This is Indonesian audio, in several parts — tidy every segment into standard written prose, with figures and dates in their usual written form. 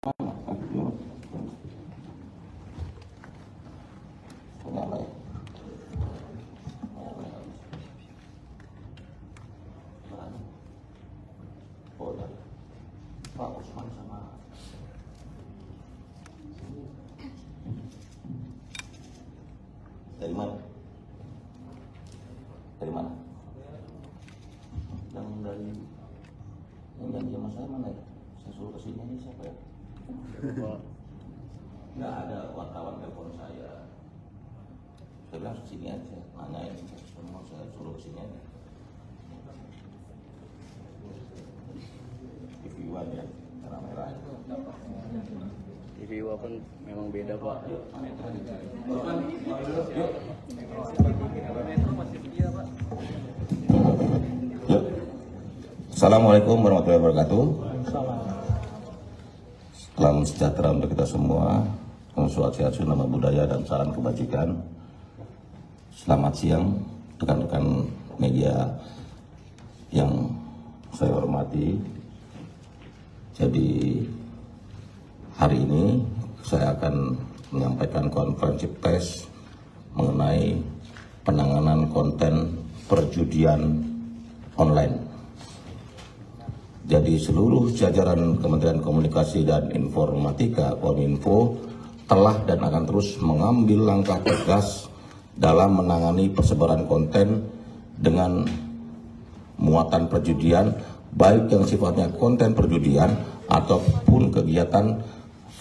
Pak Usman sama dari mana? Dari mana? Yang janji sama saya mana ya? Saya suruh kesini ini siapa ya? Nggak ada wartawan telepon saya. Saya bilang kesini aja, nanyain semua, saya suruh kesini aja. TV One ya, merah-merah. TV One pun memang beda Pak. Assalamualaikum warahmatullahi wabarakatuh. Salam sejahtera untuk kita semua. Om Swastiastu, nama budaya dan salam kebajikan. Selamat siang rekan-rekan media yang saya hormati. Jadi hari ini saya akan menyampaikan konferensi pers mengenai penanganan konten perjudian online. Jadi seluruh jajaran Kementerian Komunikasi dan Informatika Kominfo telah dan akan terus mengambil langkah tegas dalam menangani persebaran konten dengan muatan perjudian, baik yang sifatnya konten perjudian ataupun kegiatan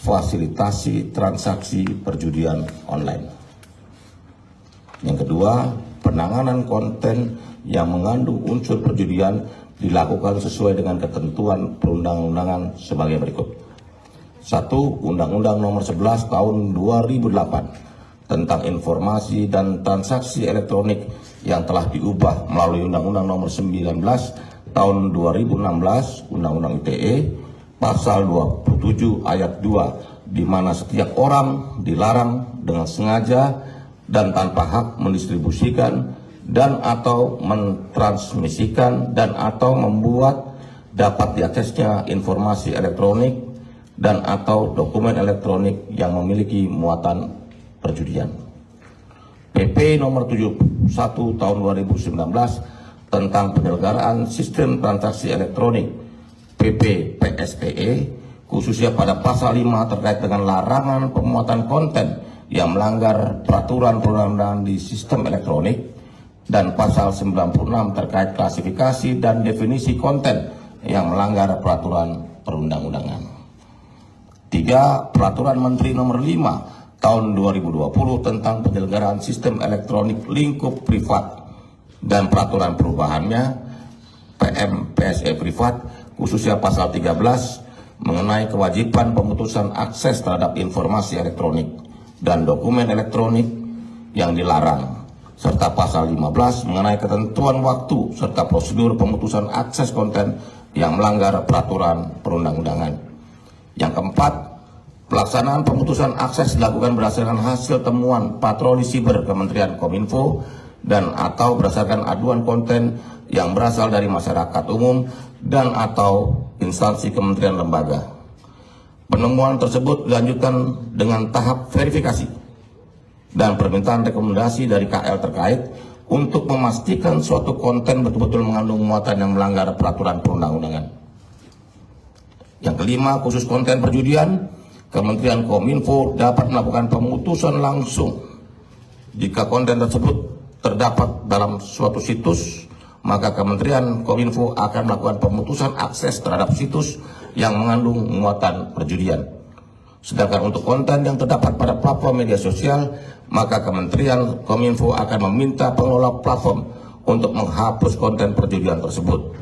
fasilitasi transaksi perjudian online. Yang kedua, penanganan konten yang mengandung unsur perjudian dilakukan sesuai dengan ketentuan perundang-undangan sebagai berikut. 1. Undang-Undang Nomor 11 Tahun 2008 tentang informasi dan transaksi elektronik yang telah diubah melalui Undang-Undang Nomor 19 Tahun 2016, Undang-Undang ITE, Pasal 27 Ayat 2, di mana setiap orang dilarang dengan sengaja dan tanpa hak mendistribusikan dan atau mentransmisikan dan atau membuat dapat diaksesnya informasi elektronik dan atau dokumen elektronik yang memiliki muatan perjudian. PP nomor 71 tahun 2019 tentang penyelenggaraan sistem transaksi elektronik PP PSTE, khususnya pada pasal 5 terkait dengan larangan pemuatan konten yang melanggar peraturan perundang-undangan di sistem elektronik, dan pasal 96 terkait klasifikasi dan definisi konten yang melanggar peraturan perundang-undangan. 3. Peraturan Menteri Nomor 5 Tahun 2020 tentang penyelenggaraan sistem elektronik lingkup privat dan peraturan perubahannya PM PSE privat, khususnya pasal 13 mengenai kewajiban pemutusan akses terhadap informasi elektronik dan dokumen elektronik yang dilarang, serta pasal 15 mengenai ketentuan waktu serta prosedur pemutusan akses konten yang melanggar peraturan perundang-undangan. Yang keempat, pelaksanaan pemutusan akses dilakukan berdasarkan hasil temuan patroli siber Kementerian Kominfo dan atau berdasarkan aduan konten yang berasal dari masyarakat umum dan atau instansi kementerian lembaga. Penemuan tersebut dilanjutkan dengan tahap verifikasi dan permintaan rekomendasi dari KL terkait untuk memastikan suatu konten betul-betul mengandung muatan yang melanggar peraturan perundang-undangan. Yang kelima, khusus konten perjudian, Kementerian Kominfo dapat melakukan pemutusan langsung jika konten tersebut terdapat dalam suatu situs, maka Kementerian Kominfo akan melakukan pemutusan akses terhadap situs yang mengandung muatan perjudian. Sedangkan untuk konten yang terdapat pada platform media sosial, maka Kementerian Kominfo akan meminta pengelola platform untuk menghapus konten perjudian tersebut.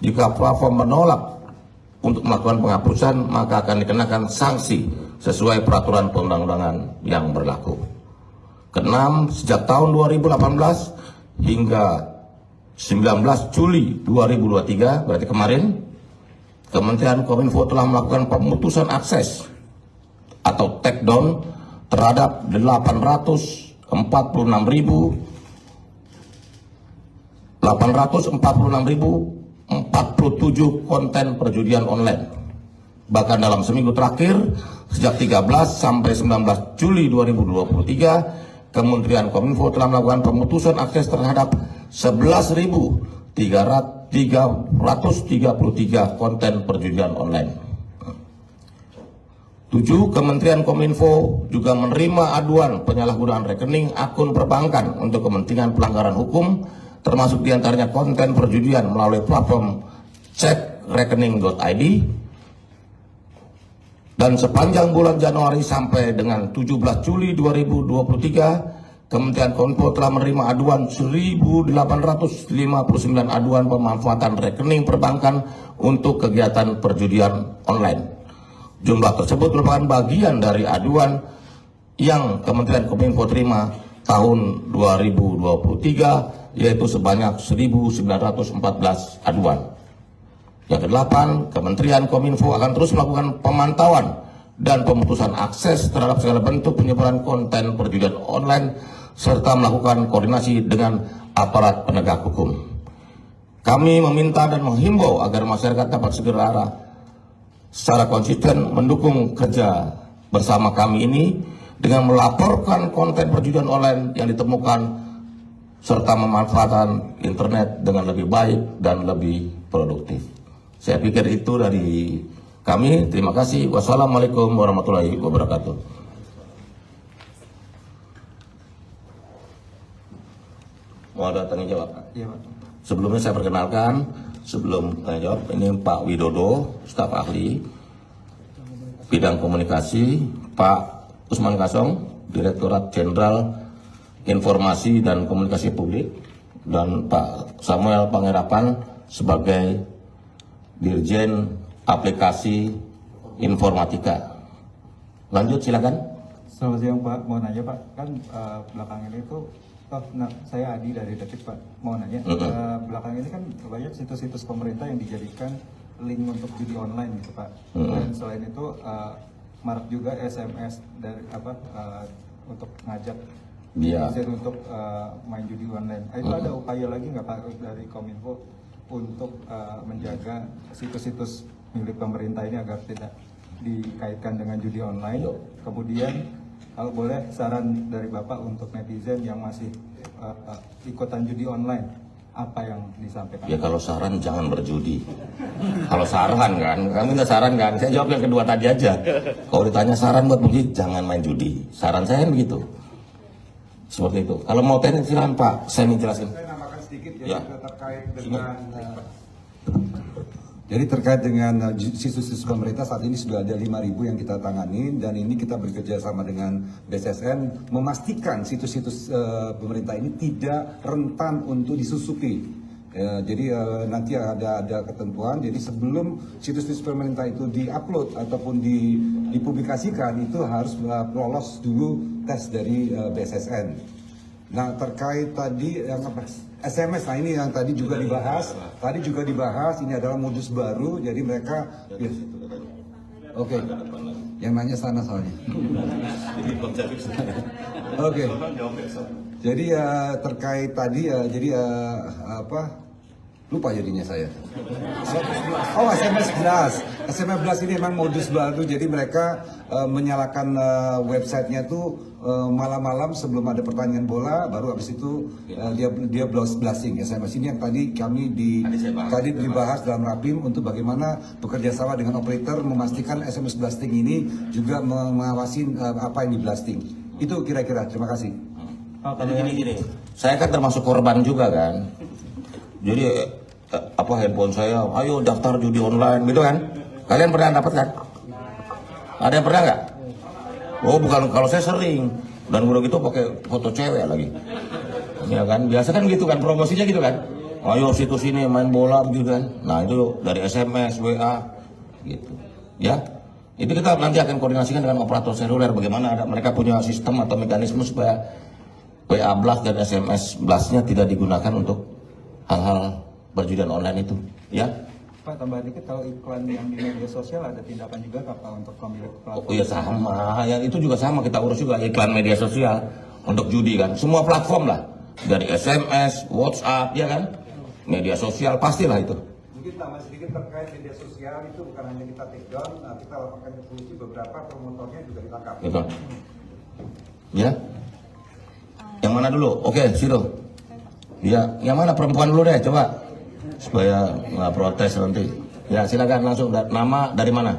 Jika platform menolak untuk melakukan penghapusan, maka akan dikenakan sanksi sesuai peraturan perundang-undangan yang berlaku. Keenam, sejak tahun 2018 hingga 19 Juli 2023, berarti kemarin, Kementerian Kominfo telah melakukan pemutusan akses atau take down terhadap 846.047 konten perjudian online Bahkan dalam seminggu terakhir, sejak 13 sampai 19 Juli 2023, Kementerian Kominfo telah melakukan pemutusan akses terhadap 11.333 konten perjudian online. 7. Kementerian Kominfo juga menerima aduan penyalahgunaan rekening akun perbankan untuk kepentingan pelanggaran hukum, termasuk diantaranya konten perjudian melalui platform cekrekening.id. Dan sepanjang bulan Januari sampai dengan 17 Juli 2023, Kementerian Kominfo telah menerima aduan 1.859 aduan pemanfaatan rekening perbankan untuk kegiatan perjudian online. Jumlah tersebut merupakan bagian dari aduan yang Kementerian Kominfo terima tahun 2023, yaitu sebanyak 1.914 aduan. Yang kedelapan, Kementerian Kominfo akan terus melakukan pemantauan dan pemutusan akses terhadap segala bentuk penyebaran konten perjudian online serta melakukan koordinasi dengan aparat penegak hukum. Kami meminta dan menghimbau agar masyarakat dapat segera secara konsisten mendukung kerja bersama kami ini dengan melaporkan konten perjudian online yang ditemukan serta memanfaatkan internet dengan lebih baik dan lebih produktif. Saya pikir itu dari kami. Terima kasih. Wassalamualaikum warahmatullahi wabarakatuh. Mau ada tanya jawab? Iya, Pak. Sebelumnya saya perkenalkan, sebelum tanya jawab, ini Pak Widodo, staf ahli bidang komunikasi, Pak Usman Kasong, Direktorat Jenderal Informasi dan Komunikasi Publik, dan Pak Samuel Pangerapan sebagai Dirjen Aplikasi Informatika. Lanjut, silakan. Selamat siang, Pak. Mau nanya, Pak, kan belakangan itu, saya Adi dari Detik, Pak. Mau nanya, belakangan ini kan banyak situs-situs pemerintah yang dijadikan link untuk judi online, gitu, Pak. Dan selain itu, marak juga SMS dari untuk ngajak netizen untuk main judi online. Itu ada upaya lagi nggak, Pak, dari Kominfo untuk menjaga situs-situs milik pemerintah ini agar tidak dikaitkan dengan judi online? Kemudian kalau boleh saran dari Bapak untuk netizen yang masih ikutan judi online, apa yang disampaikan? Ya kalau saran jangan berjudi. Kalau saran kan, kami nggak saran kan. Saya jawab yang kedua tadi aja. Kalau ditanya saran buat berjudi, jangan main judi. Saran saya kan begitu. Seperti itu. Kalau mau tanya silakan Pak, saya ingin jelasin. Saya nambahkan sedikit Ya. Jadi terkait dengan situs-situs pemerintah saat ini sudah ada 5.000 yang kita tangani, dan ini kita bekerja sama dengan BSSN memastikan situs-situs pemerintah ini tidak rentan untuk disusupi. Jadi nanti ada ketentuan. Jadi sebelum situs-situs pemerintah itu diupload ataupun dipublikasikan, itu harus lolos dulu tes dari BSSN. Nah, terkait tadi yang SMS, nah ini yang tadi juga dibahas. Tadi juga dibahas, ini adalah modus baru. Jadi mereka, ya, oke. Yang nanya sana soalnya. Oke. Jadi terkait tadi jadi lupa jadinya saya. Oh, SMS Blast. SMS Blast ini memang modus baru. Jadi mereka menyalakan websitenya tuh malam-malam sebelum ada pertandingan bola, baru habis itu dia blasting SMS. Ini yang tadi kami tadi dibahas dalam Rapim untuk bagaimana bekerja sama dengan operator memastikan SMS blasting ini juga mengawasi apa yang di blasting. Itu kira-kira. Terima kasih. Gini. Saya kan termasuk korban juga kan. Jadi handphone saya, ayo daftar judi online gitu kan. Kalian pernah dapat kan? Ada yang pernah nggak? Oh bukan, kalau saya sering. Dan udah gitu pakai foto cewek lagi. Ya kan, biasa kan gitu kan, promosinya gitu kan. Ayo situs ini main bola gitu kan. Nah itu dari SMS, WA gitu. Ya, itu kita nanti akan koordinasikan dengan operator seluler bagaimana mereka punya sistem atau mekanisme supaya WA blast dan SMS blastnya tidak digunakan untuk hal-hal perjudian online itu, ya. Pak, tambah dikit, kalau iklan yang di media sosial ada tindakan juga Pak untuk pemilik platform? Oh iya sama, yang itu juga sama, kita urus juga iklan media sosial untuk judi kan, semua platform lah, dari SMS, WhatsApp, ya kan, media sosial pastilah itu. Mungkin tambah sedikit terkait media sosial itu bukan hanya kita take down, kita lakukan evaluasi beberapa promotornya juga ditangkap. Betul. Ya. Yang mana dulu? Oke, situ. Ya, yang mana perempuan dulu deh, coba. Supaya nggak protes nanti. Ya, silakan langsung. Nama dari mana?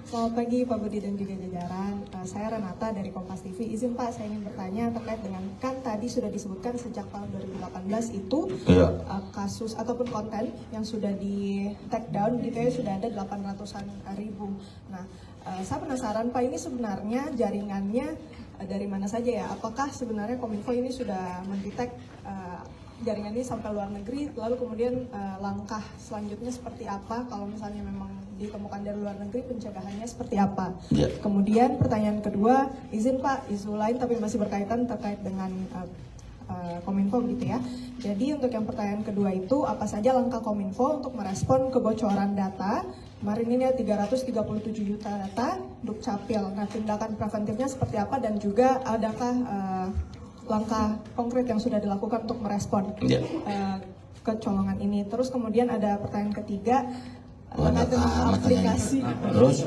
Selamat pagi Pak Budi dan juga jajaran. Saya Renata dari Kompas TV. Izin Pak, saya ingin bertanya terkait dengan, kan tadi sudah disebutkan sejak tahun 2018 itu Iya. kasus ataupun konten yang sudah di take down gitu ya, sudah ada 800-an ribu. Nah, saya penasaran Pak, ini sebenarnya jaringannya dari mana saja ya? Apakah sebenarnya Kominfo ini sudah mendetek jaringan ini sampai luar negeri, lalu kemudian langkah selanjutnya seperti apa kalau misalnya memang ditemukan dari luar negeri, pencegahannya seperti apa? Ya. Kemudian pertanyaan kedua, izin Pak, isu lain tapi masih berkaitan terkait dengan Kominfo gitu ya. Jadi untuk yang pertanyaan kedua itu, apa saja langkah Kominfo untuk merespon kebocoran data? Kemarin ini ada 337 juta data Dukcapil. Nah, tindakan preventifnya seperti apa dan juga adakah langkah konkret yang sudah dilakukan untuk merespon Ya. kecolongan ini? Terus kemudian ada pertanyaan ketiga, Banyak terkait dengan amat aplikasi Terus?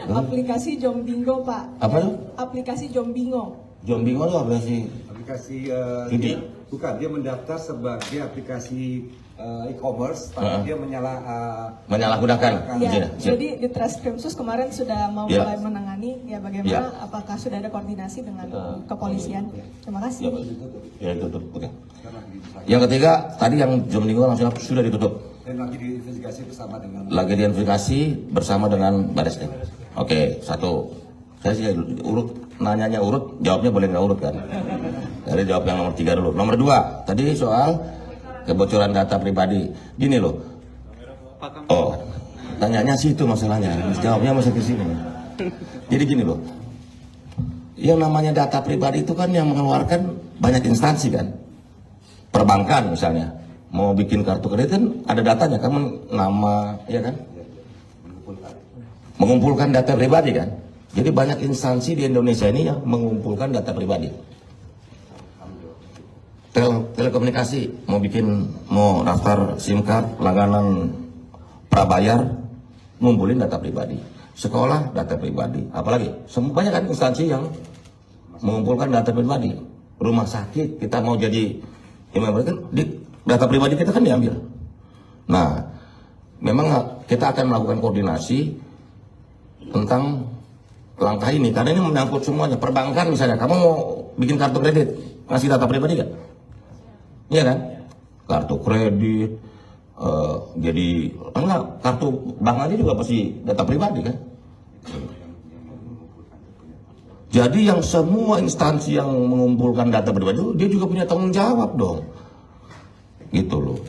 aplikasi Jombingo Pak. Apa tuh? Aplikasi Jombingo. Jombingo tuh apa sih? Aplikasi Judi. bukan, dia mendaftar sebagai aplikasi e-commerce, tapi dia Menyalahgunakan. Ya, Iya, siap. jadi di Treskrimsus kemarin sudah mau Ya. mulai menangani ya, bagaimana Ya. apakah sudah ada koordinasi dengan kepolisian? Terima kasih. Ya, ditutup. Oke. Yang ketiga, tadi yang Jombingo langsung sudah ditutup. dan lagi diinvestigasi bersama dengan Lagi diidentifikasi bersama dengan Bareskrim. Oke, satu. Saya sih nanyanya urut, jawabnya boleh nggak urut kan? Jadi jawab yang nomor 3 dulu. Nomor 2, tadi soal kebocoran data pribadi. Gini loh. Oh, tanyanya sih itu masalahnya. Jawabnya masih ke sini. Jadi gini loh. Yang namanya data pribadi itu kan yang mengeluarkan banyak instansi kan. Perbankan misalnya. Mau bikin kartu kredit kan ada datanya, kan nama, ya kan? Mengumpulkan data pribadi kan. Jadi banyak instansi di Indonesia ini yang mengumpulkan data pribadi. Telekomunikasi mau daftar SIM card, langganan prabayar, ngumpulin data pribadi. Sekolah data pribadi, apalagi banyak kan instansi yang mengumpulkan data pribadi. Rumah sakit kita mau jadi imam kan data pribadi kita kan diambil. Nah, memang kita akan melakukan koordinasi tentang langkah ini karena ini menyangkut semuanya. Perbankan misalnya, kamu mau bikin kartu kredit, ngasih data pribadi gak? Iya kan? Kartu kredit, jadi enggak, kartu bank aja juga pasti data pribadi kan? Jadi yang semua instansi yang mengumpulkan data pribadi dia juga punya tanggung jawab dong. Gitu loh.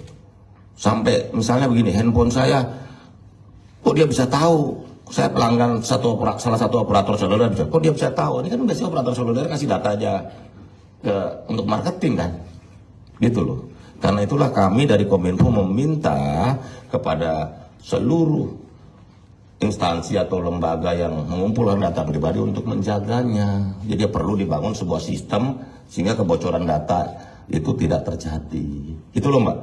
Sampai misalnya begini, handphone saya, kok dia bisa tahu saya pelanggan salah satu operator seluler, kok dia bisa tahu? Ini kan biasanya operator seluler kasih data aja untuk marketing kan, gitu loh. Karena itulah kami dari Kominfo meminta kepada seluruh instansi atau lembaga yang mengumpulkan data pribadi untuk menjaganya. Jadi perlu dibangun sebuah sistem sehingga kebocoran data itu tidak terjadi. Itu loh Mbak.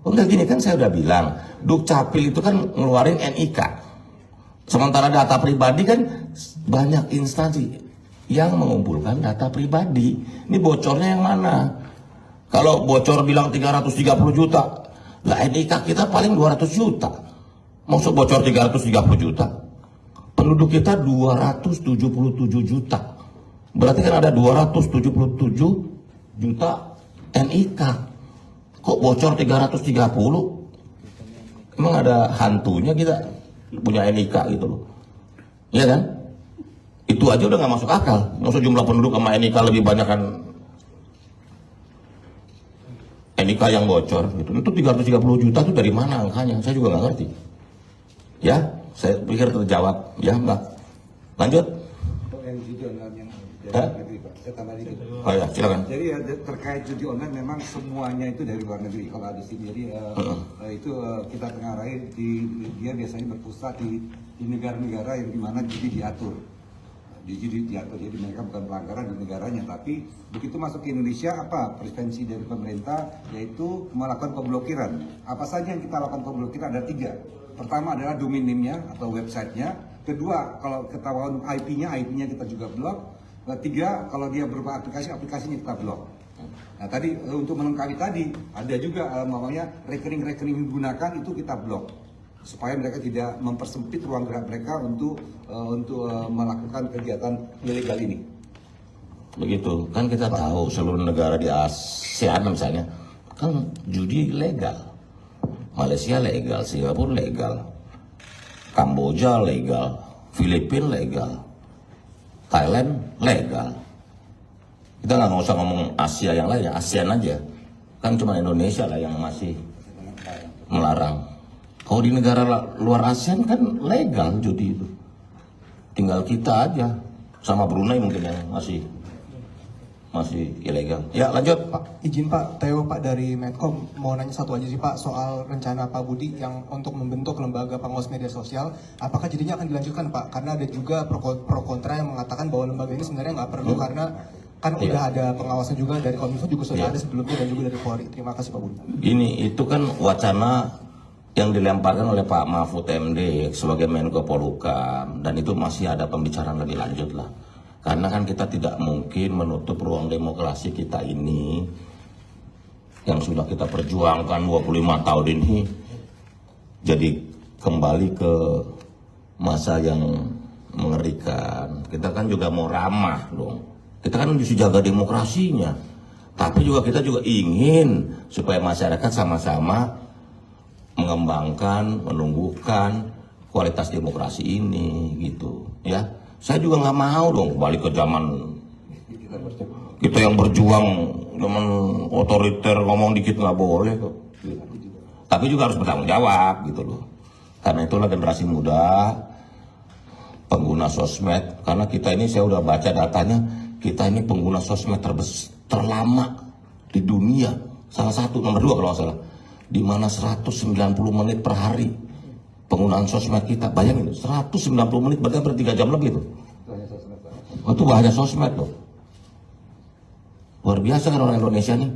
Enggak, gini kan saya udah bilang, Dukcapil itu kan ngeluarin NIK. Sementara data pribadi kan banyak instansi yang mengumpulkan data pribadi. Ini bocornya yang mana? Kalau bocor bilang 330 juta, lah NIK kita paling 200 juta. Maksud bocor 330 juta? Penduduk kita 277 juta. Berarti kan ada 277 juta NIK. Kok bocor 330? Emang ada hantunya kita punya NIK gitu loh. Iya kan? Itu aja udah gak masuk akal. Maksud jumlah penduduk sama NIK lebih banyak kan NIK yang bocor gitu. Itu 330 juta itu dari mana angkanya? Saya juga gak ngerti. Ya, saya pikir terjawab. Ya Mbak. Lanjut. yang judi online yang Hah? dari negeri, Pak. Saya tambah dikit. Oh ya, silakan. Jadi terkait judi online memang semuanya itu dari luar negeri kalau ada di sini. Jadi itu kita tengarai dia biasanya berpusat di negara-negara yang dimana judi diatur. jadi mereka bukan pelanggaran di negaranya, tapi begitu masuk ke Indonesia apa prevensi dari pemerintah, yaitu melakukan pemblokiran. Apa saja yang kita lakukan pemblokiran? Ada 3. Pertama adalah domain name-nya atau websitenya. Kedua, kalau ketahuan IP-nya kita juga blok. Ketiga, kalau dia berupa aplikasinya kita blok. Nah tadi untuk melengkapi tadi ada juga namanya rekening-rekening yang digunakan itu kita blok supaya mereka tidak mempersempit ruang gerak mereka untuk melakukan kegiatan ilegal ini. Begitu kan, kita tahu seluruh negara di ASEAN misalnya kan judi legal. Malaysia legal, Singapura legal, Kamboja legal, Filipina legal, Thailand legal. Kita nggak usah ngomong Asia yang lain, ASEAN aja. Kan cuma Indonesia lah yang masih melarang. Kalau di negara luar ASEAN kan legal judi itu. Tinggal kita aja sama Brunei mungkin yang masih ilegal. Ya lanjut. Pak, izin Pak, Theo Pak dari Medcom mau nanya satu aja sih Pak soal rencana Pak Budi yang untuk membentuk lembaga pengawas media sosial. Apakah jadinya akan dilanjutkan Pak? Karena ada juga pro kontra yang mengatakan bahwa lembaga ini sebenarnya nggak perlu karena kan udah ada pengawasan juga dari Kominfo juga sudah ada sebelumnya dan juga dari Polri. Terima kasih Pak Budi. Ini itu kan wacana yang dilemparkan oleh Pak Mahfud MD sebagai Menko Polhukam, dan itu masih ada pembicaraan lebih lanjut lah. Karena kan kita tidak mungkin menutup ruang demokrasi kita ini yang sudah kita perjuangkan 25 tahun ini jadi kembali ke masa yang mengerikan. Kita kan juga mau ramah dong. Kita kan justru jaga demokrasinya. Tapi juga kita juga ingin supaya masyarakat sama-sama mengembangkan, menumbuhkan kualitas demokrasi ini gitu ya. Saya juga nggak mau dong balik ke zaman kita yang berjuang zaman otoriter, ngomong dikit nggak boleh kok. Tapi juga harus bertanggung jawab gitu loh. Karena itulah generasi muda pengguna sosmed, karena kita ini saya udah baca datanya, kita ini pengguna sosmed terlama di dunia, salah satu nomor 2 kalau nggak salah, di mana 190 menit per hari penggunaan sosmed kita. Bayangin 190 menit berarti hampir 3 jam lebih tuh. Itu bahaya sosmed tuh. Luar biasa kan orang Indonesia nih.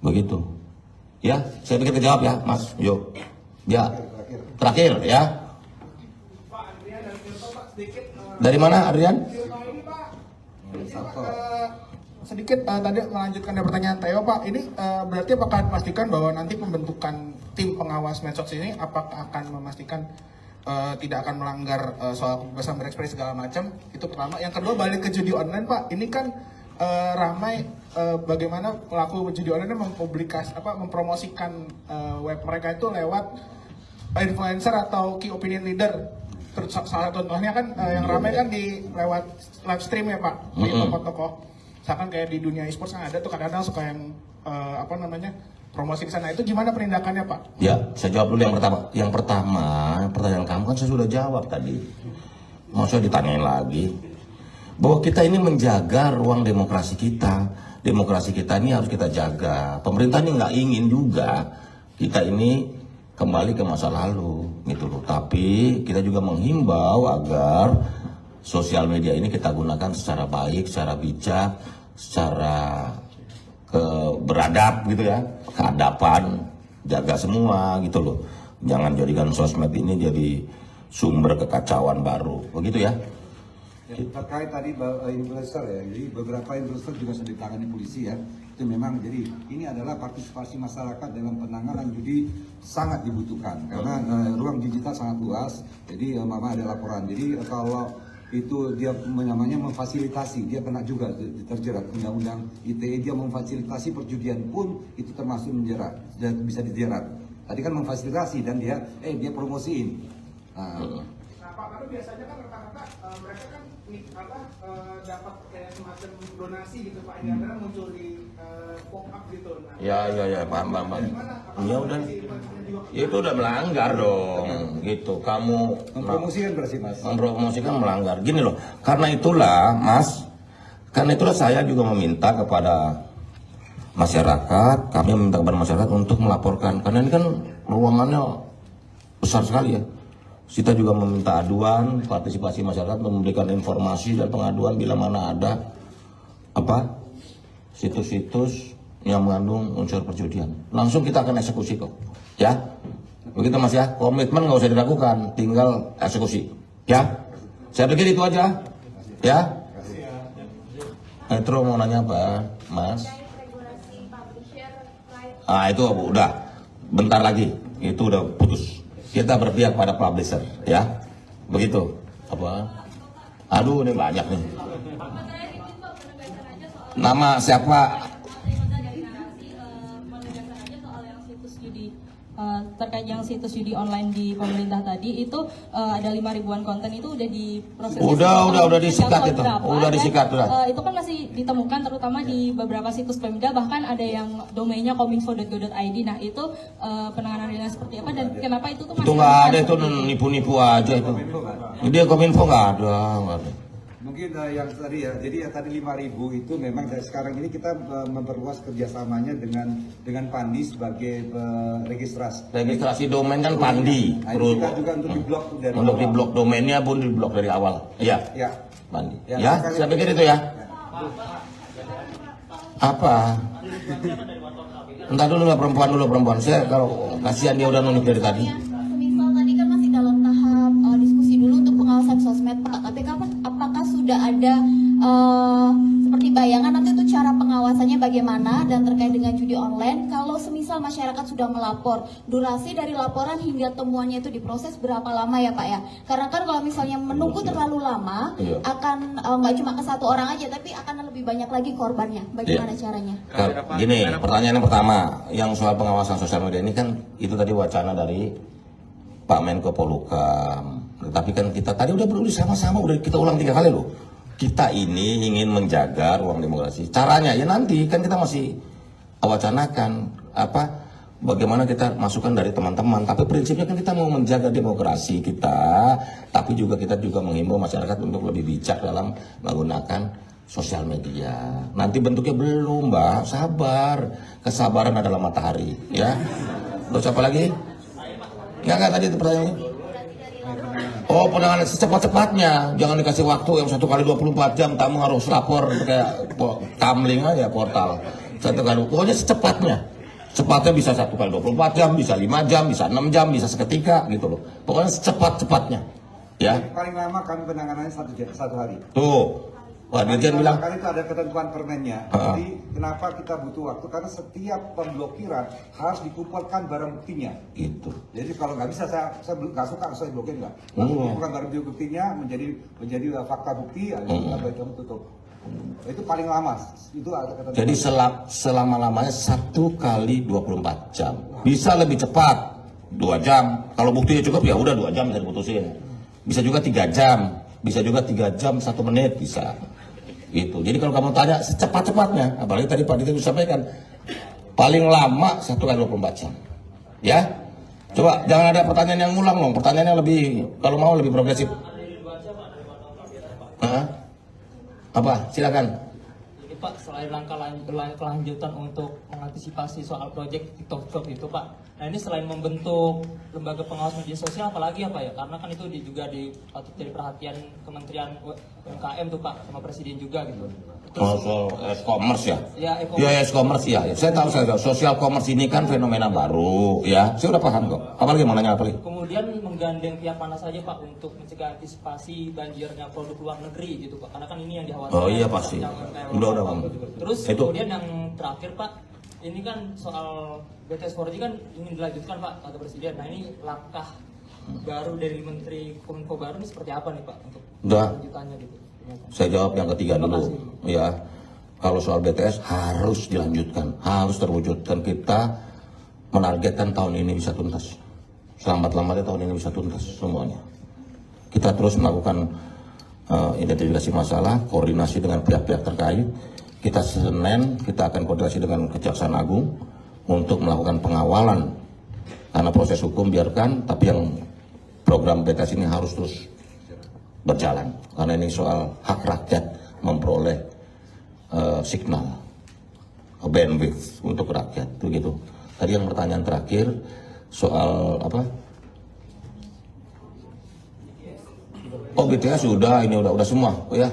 Begitu. Ya, saya pikir kejawab ya, Mas. Yuk. Ya. Terakhir ya. Dari mana Adrian? Sedikit tadi melanjutkan dari pertanyaan Theo Pak, ini berarti apakah memastikan bahwa nanti pembentukan tim pengawas medsos ini apakah akan memastikan tidak akan melanggar soal kebebasan berekspresi segala macam? Itu pertama. Yang kedua, balik ke judi online Pak, ini kan ramai bagaimana pelaku judi online mempromosikan web mereka itu lewat influencer atau key opinion leader. Terus salah satu contohnya kan yang ramai kan di lewat live stream ya Pak, di tokoh-tokoh. Misalkan kayak di dunia e-sports kan ada tuh kadang-kadang suka yang promosi di sana. Itu gimana penindakannya Pak? Ya, saya jawab dulu yang pertama. Yang pertama, pertanyaan kamu kan saya sudah jawab tadi. Mau saya ditanyain lagi? Bahwa kita ini menjaga ruang demokrasi kita. Demokrasi kita ini harus kita jaga. Pemerintah ini nggak ingin juga kita ini kembali ke masa lalu, gitu loh. Tapi kita juga menghimbau agar sosial media ini kita gunakan secara baik, secara bijak, secara beradab gitu ya, keadapan, jaga semua gitu loh. Jangan jadikan sosmed ini jadi sumber kekacauan baru, begitu ya. Terkait tadi influencer ya, jadi beberapa influencer juga sudah ditangani polisi ya. Itu memang jadi ini adalah partisipasi masyarakat dalam penanganan judi sangat dibutuhkan karena ruang digital sangat luas. Jadi mama ada laporan. Jadi kalau itu dia namanya memfasilitasi, dia kena juga terjerat undang-undang ITE, dia memfasilitasi perjudian pun itu termasuk menjerat, dan bisa dijerat. Tadi kan memfasilitasi dan dia promosiin. Nah Pak, karena biasanya kan rata-rata mereka kan dapat kayak semacam donasi gitu Pak, ini kadang muncul di pop-up gitu. Nah, Ya, paham. Ya udah, ya itu udah melanggar dong, gitu. Kamu Mempromosikan berarti Mas. mempromosikan melanggar. Gini loh, karena itulah Mas, saya juga meminta kepada masyarakat, kami meminta kepada masyarakat untuk melaporkan, karena ini kan ruangannya besar sekali ya. Kita juga meminta aduan, partisipasi masyarakat untuk memberikan informasi dan pengaduan bila mana ada apa situs-situs yang mengandung unsur perjudian. Langsung kita akan eksekusi kok, ya. Begitu Mas ya, komitmen nggak usah diragukan, tinggal eksekusi, ya. Saya pikir itu aja, ya. Metro mau nanya apa, Mas? Ah itu udah, bentar lagi, itu udah putus. Kita berpihak pada publisher, ya, begitu. Apa? Aduh, ini banyak nih. Nama siapa? Terkait yang situs judi online di pemerintah tadi itu ada 5.000-an konten itu udah diproses. Udah disikat itu. Udah disikat udah. Itu kan masih ditemukan terutama di beberapa situs Pemda, bahkan ada yang domainnya kominfo.go.id. Nah, itu penanganannya seperti apa dan kenapa itu tuh masih Itu nggak ada, itu nipu-nipu aja itu. Dia Kominfo nggak ada. Mungkin yang tadi ya, jadi yang tadi 5.000 itu memang dari sekarang ini kita memperluas kerjasamanya dengan Pandi sebagai Registrasi domain kan Pandi. Nah, ini kita juga untuk diblok dari Untuk awal. diblok domainnya pun diblok dari awal. Iya. Ya. Pandi. Ya, Ya, saya pikir itu ya. Apa? Entar dulu lah perempuan. Saya kalau kasihan dia udah nunjuk dari tadi. Semisal tadi kan masih dalam tahap diskusi dulu untuk pengawasan sosmed Pak, tapi apakah sudah ada seperti bayangan nanti itu cara pengawasannya bagaimana dan terkait dengan judi online kalau semisal masyarakat sudah melapor, durasi dari laporan hingga temuannya itu diproses berapa lama ya Pak ya? Karena kan kalau misalnya menunggu terlalu lama akan nggak cuma ke satu orang aja tapi akan lebih banyak lagi korbannya. Bagaimana caranya? Gini, pertanyaan yang pertama, yang soal pengawasan sosial media ini kan itu tadi wacana dari Pak Menko Polhukam. Tetapi kan kita tadi udah sama-sama udah kita ulang 3 kali loh. Kita ini ingin menjaga ruang demokrasi. Caranya ya nanti kan kita masih wacanakan apa bagaimana kita masukkan dari teman-teman. Tapi prinsipnya kan kita mau menjaga demokrasi kita, tapi kita juga menghimbau masyarakat untuk lebih bijak dalam menggunakan sosial media. Nanti bentuknya belum, Mbak. Sabar. Kesabaran adalah matahari, ya. Terus apa lagi? Enggak tadi itu pertanyaannya. Oh, penanganan secepat-cepatnya, jangan dikasih waktu yang 1 kali 24 jam, kamu harus lapor kayak kamling aja portal. 1 kali, pokoknya secepatnya. Cepatnya bisa 1 kali 24 jam, bisa 5 jam, bisa 6 jam, bisa seketika gitu loh. Pokoknya secepat-cepatnya. Ya. Paling lama kami penanganannya 1 hari. Tuh. Wah, Dirjen bilang. Karena itu ada ketentuan permennya. Jadi kenapa kita butuh waktu? Karena setiap pemblokiran harus dikumpulkan barang buktinya. Gitu. Jadi kalau nggak bisa saya nggak suka saya blokir nggak. Kumpulkan barang buktinya menjadi fakta bukti, baik kamu tutup. Itu paling lama. Itu ada ketentuan. Jadi selama-lamanya 1 kali 24 jam. Bisa lebih cepat 2 jam. Kalau buktinya cukup ya udah 2 jam bisa diputusin. Bisa juga 3 jam. Bisa juga 3 jam 1 menit bisa. Gitu. Jadi kalau kamu tanya secepat-cepatnya, apalagi tadi Pak Dito sampaikan, paling lama 1 kali 24 jam. Ya, coba jangan ada pertanyaan yang ngulang dong, pertanyaan yang lebih, kalau mau lebih progresif. Apa? Silakan. Ini Pak, selain langkah kelanjutan untuk mengantisipasi soal proyek TikTok Shop itu Pak, nah ini selain membentuk lembaga pengawas media sosial apalagi ya Pak ya, karena kan itu juga patut jadi perhatian Kementerian UMKM tuh Pak, sama Presiden juga gitu. Soal e-commerce ya? Ya, e-commerce ya. Saya tahu social commerce ini kan fenomena baru ya. Saya udah paham kok. Apalagi mau nanya apa lagi? Kemudian menggandeng pihak mana saja Pak untuk mencegah antisipasi banjirnya produk luar negeri gitu Pak, karena kan ini yang dikhawatirkan. Oh iya pasti. Udah Bang. Terus itu. kemudian yang terakhir Pak, ini kan soal BTS 4G kan ingin dilanjutkan Pak kata Presiden. Nah ini langkah baru dari Menteri Kominfo baru ini seperti apa nih Pak untuk lanjutannya gitu? Saya jawab yang ketiga dulu. Ya, kalau soal BTS harus dilanjutkan, harus terwujudkan. Kita menargetkan tahun ini bisa tuntas. Selambat-lambatnya tahun ini bisa tuntas semuanya. Kita terus melakukan identifikasi masalah, koordinasi dengan pihak-pihak terkait. Kita Senin kita akan koordinasi dengan Kejaksaan Agung untuk melakukan pengawalan. Karena proses hukum biarkan, tapi yang program BTS ini harus terus berjalan. Karena ini soal hak rakyat memperoleh signal bandwidth untuk rakyat, begitu. Tadi yang pertanyaan terakhir soal apa? Oh BTS sudah, ini udah semua, oh ya.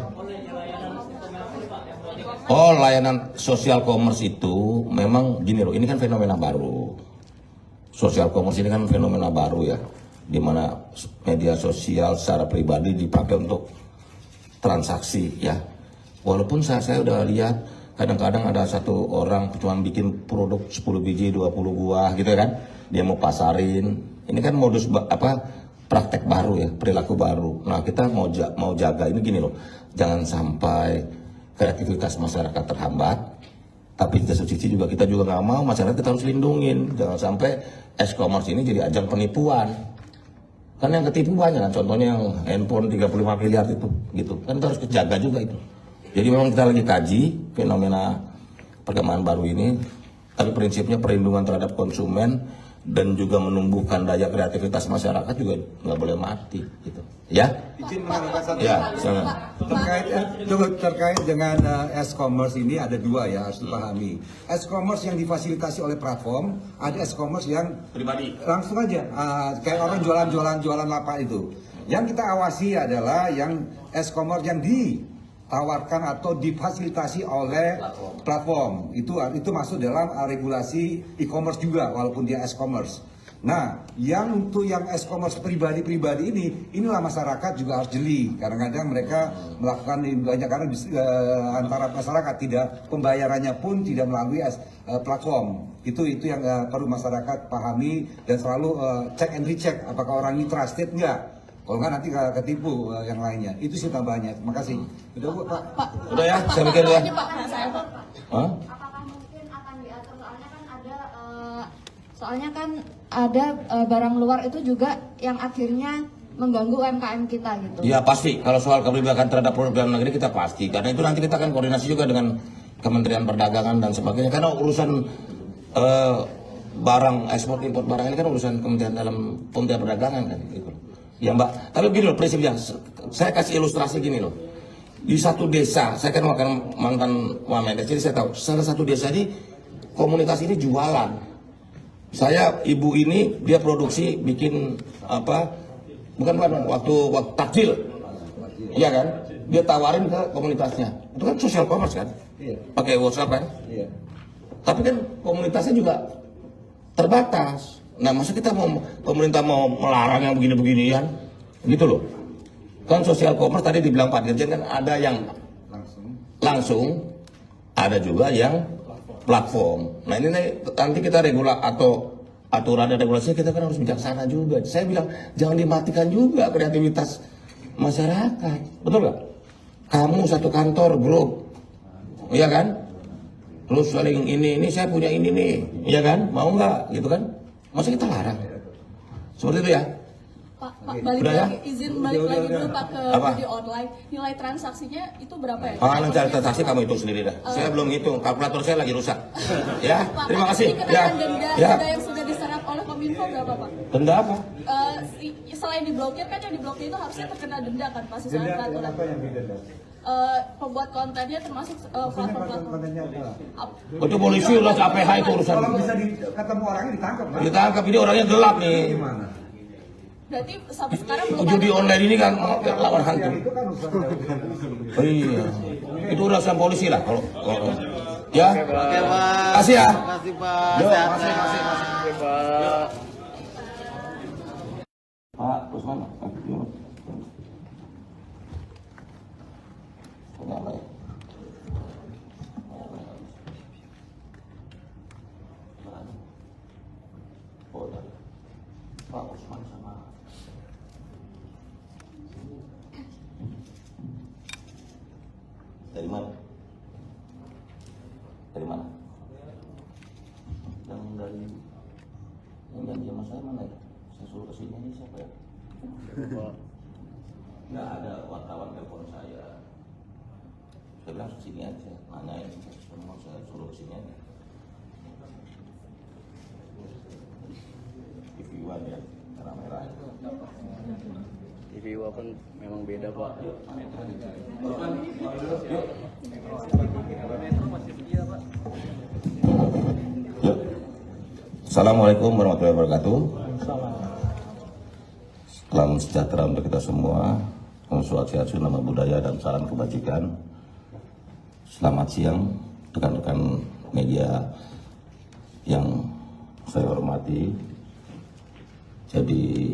Oh layanan social commerce itu memang gini loh, ini kan fenomena baru. Social commerce ini kan fenomena baru ya, di mana media sosial secara pribadi dipakai untuk transaksi ya. Walaupun saya udah lihat kadang-kadang ada satu orang cuma bikin produk 10 biji 20 buah gitu kan, dia mau pasarin. Ini kan modus praktek baru ya, perilaku baru. Nah kita mau jaga ini gini loh, jangan sampai kreativitas masyarakat terhambat. Tapi di satu sisi juga kita juga nggak mau masyarakat kita harus lindungin, jangan sampai e-commerce ini jadi ajang penipuan. Kan yang ketipu banyak kan, contohnya yang handphone 35 miliar itu gitu. Kan kita harus jaga juga itu. Jadi memang kita lagi kaji fenomena perkembangan baru ini, tapi prinsipnya perlindungan terhadap konsumen dan juga menumbuhkan daya kreativitas masyarakat juga nggak boleh mati gitu ya. Izin menambahkan satu. Ya, terkait dengan e-commerce ini ada dua ya, harus dipahami. E-commerce yang difasilitasi oleh platform, ada e-commerce yang pribadi langsung aja kayak orang jualan lapak itu. Yang kita awasi adalah yang e-commerce yang ditawarkan atau difasilitasi oleh platform. Itu masuk dalam regulasi e-commerce juga walaupun dia e-commerce. Nah, yang untuk yang e-commerce pribadi inilah masyarakat juga harus jeli. Kadang-kadang mereka melakukan banyak karena antara masyarakat pembayarannya pun tidak melalui platform. Itu yang perlu masyarakat pahami dan selalu check and recheck apakah orang ini trusted enggak. Kalau nggak nanti ketipu yang lainnya. Itu sih tambahnya. Terima kasih. Udah Bu, Pak. Udah ya, saya pikir ya. Hah? Apakah mungkin akan diatur soalnya kan ada barang luar itu juga yang akhirnya mengganggu UMKM kita gitu. Ya pasti, kalau soal kebijakan terhadap produk dalam negeri kita pasti. Karena itu nanti kita akan koordinasi juga dengan Kementerian Perdagangan dan sebagainya. Karena urusan barang ekspor impor barang ini kan urusan Kementerian Perdagangan kan gitu. Ya Mbak, tapi gini loh prinsipnya, saya kasih ilustrasi gini loh. Di satu desa, saya kan mantan Wamendes, jadi saya tahu salah satu desa ini komunitas ini jualan. Saya ibu ini dia produksi bikin bukan waktu takjil, iya kan? Dia tawarin ke komunitasnya, itu kan social commerce kan? Pakai WhatsApp kan? Tapi kan komunitasnya juga terbatas. Nah, masa kita pemerintah mau melarang yang begini-beginian, gitu loh. Kan social commerce tadi dibilang Pak Dirjen kan ada yang langsung, ada juga yang platform. Nah ini nanti kita atau aturan dan regulasinya kita kan harus bijaksana juga. Saya bilang jangan dimatikan juga kreativitas masyarakat, betul nggak? Kamu satu kantor grup, iya kan? Terus saling ini saya punya ini nih, iya kan? Mau nggak, gitu kan? Masa kita larang? Seperti itu ya? Pak balik lagi, izin balik lagi dulu Pak ke judi online. Nilai transaksinya itu berapa ya? Nilai transaksi kamu hitung sendiri dah. Saya belum hitung, kalkulator saya lagi rusak. Ya, Pak, terima kasih. Denda yang sudah diserap oleh Kominfo berapa Pak? Denda apa? Selain diblokir kan yang diblokir itu harusnya terkena denda kan Pak sesuai peraturan. Apa yang didenda? Pembuat kontennya termasuk platform-platform. Itu polisi udah KPH itu urusan. Kalau bisa ketemu orangnya ditangkap, Pak. Ditangkap, ini orangnya gelap nih. Gimana? Berarti sampai sekarang belum Judi online ini kan lawan hantu. Itu kan urusan Oh iya, itu urusan polisi lah kalau ya. Oke Pak. Kasih ya. Makasih Pak. Yo, Sehat-sehat. masih. Oke Pak. Pak, terus mana? Pak Usman sama dari mana? Dari mana? Yang dari yang janji sama saya mana ya? Saya suruh kesini ini siapa ya? Nggak ada wartawan telepon saya. Saya bilang kesini aja, nanyain semua saya suruh kesini aja. TV One ya, merah-merah. TV One pun memang beda Pak. Assalamualaikum warahmatullahi wabarakatuh. Salam sejahtera untuk kita semua. Om Swastiastu, Namo Buddhaya, dan salam kebajikan. Selamat siang rekan-rekan media yang saya hormati. Jadi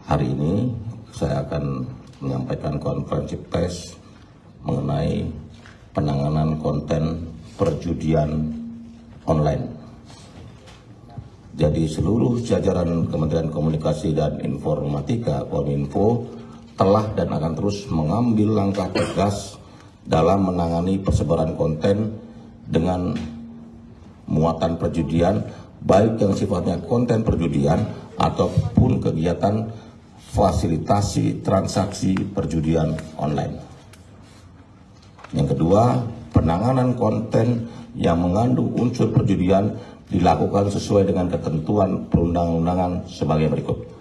hari ini saya akan menyampaikan konferensi pers mengenai penanganan konten perjudian online. Jadi seluruh jajaran Kementerian Komunikasi dan Informatika Kominfo telah dan akan terus mengambil langkah tegas dalam menangani persebaran konten dengan muatan perjudian, baik yang sifatnya konten perjudian ataupun kegiatan fasilitasi transaksi perjudian online. Yang kedua, penanganan konten yang mengandung unsur perjudian dilakukan sesuai dengan ketentuan perundang-undangan sebagai berikut.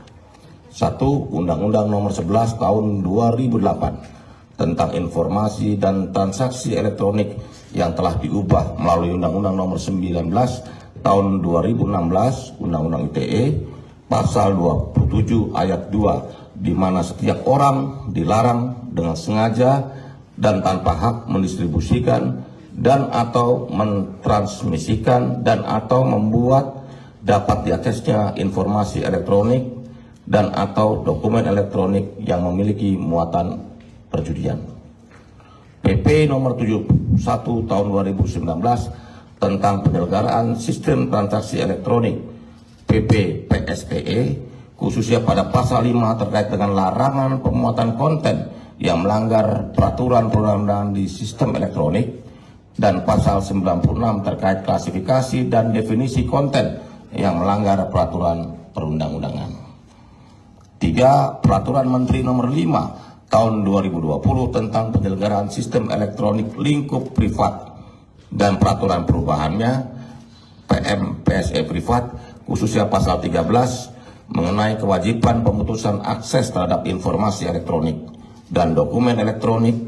1. Undang-Undang Nomor 11 Tahun 2008 tentang informasi dan transaksi elektronik yang telah diubah melalui Undang-Undang Nomor 19 Tahun 2016 Undang-Undang ITE Pasal 27 Ayat 2, di mana setiap orang dilarang dengan sengaja dan tanpa hak mendistribusikan dan atau mentransmisikan dan atau membuat dapat diaksesnya informasi elektronik dan atau dokumen elektronik yang memiliki muatan perjudian. PP nomor 71 tahun 2019 tentang penyelenggaraan sistem transaksi elektronik PP PSTE, khususnya pada pasal 5 terkait dengan larangan pemuatan konten yang melanggar peraturan perundang-undangan di sistem elektronik, dan pasal 96 terkait klasifikasi dan definisi konten yang melanggar peraturan perundang-undangan. 3. Peraturan Menteri Nomor 5 Tahun 2020 tentang penyelenggaraan sistem elektronik lingkup privat dan peraturan perubahannya PM PSE privat, khususnya pasal 13 mengenai kewajiban pemutusan akses terhadap informasi elektronik dan dokumen elektronik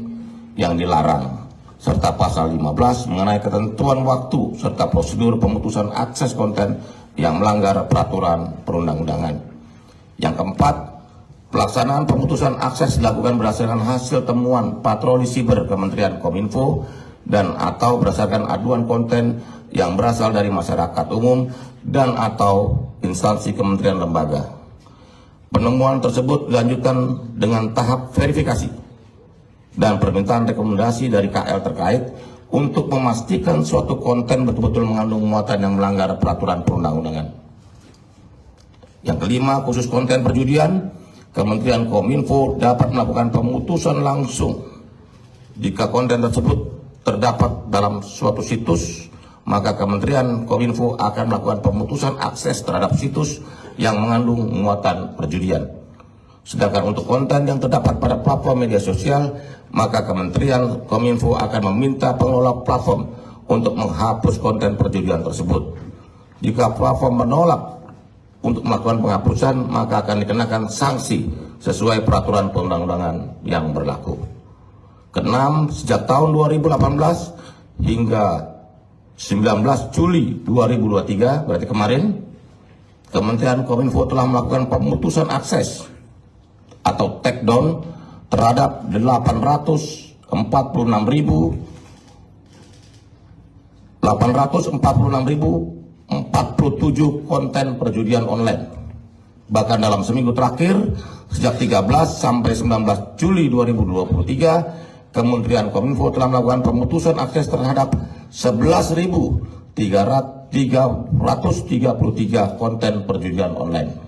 yang dilarang, serta pasal 15 mengenai ketentuan waktu serta prosedur pemutusan akses konten yang melanggar peraturan perundang-undangan. Yang keempat, pelaksanaan pemutusan akses dilakukan berdasarkan hasil temuan patroli siber Kementerian Kominfo dan atau berdasarkan aduan konten yang berasal dari masyarakat umum dan atau instansi kementerian lembaga. Penemuan tersebut dilanjutkan dengan tahap verifikasi dan permintaan rekomendasi dari KL terkait untuk memastikan suatu konten betul-betul mengandung muatan yang melanggar peraturan perundang-undangan. Yang kelima, khusus konten perjudian, Kementerian Kominfo dapat melakukan pemutusan langsung jika konten tersebut terdapat dalam suatu situs, maka Kementerian Kominfo akan melakukan pemutusan akses terhadap situs yang mengandung muatan perjudian. Sedangkan untuk konten yang terdapat pada platform media sosial, maka Kementerian Kominfo akan meminta pengelola platform untuk menghapus konten perjudian tersebut. Jika platform menolak untuk melakukan penghapusan, maka akan dikenakan sanksi sesuai peraturan perundang-undangan yang berlaku. Keenam, sejak tahun 2018 hingga 19 Juli 2023, berarti kemarin, Kementerian Kominfo telah melakukan pemutusan akses atau takedown terhadap 846.047 konten perjudian online. Bahkan dalam seminggu terakhir, sejak 13 sampai 19 Juli 2023, Kementerian Kominfo telah melakukan pemutusan akses terhadap 11.333 konten perjudian online.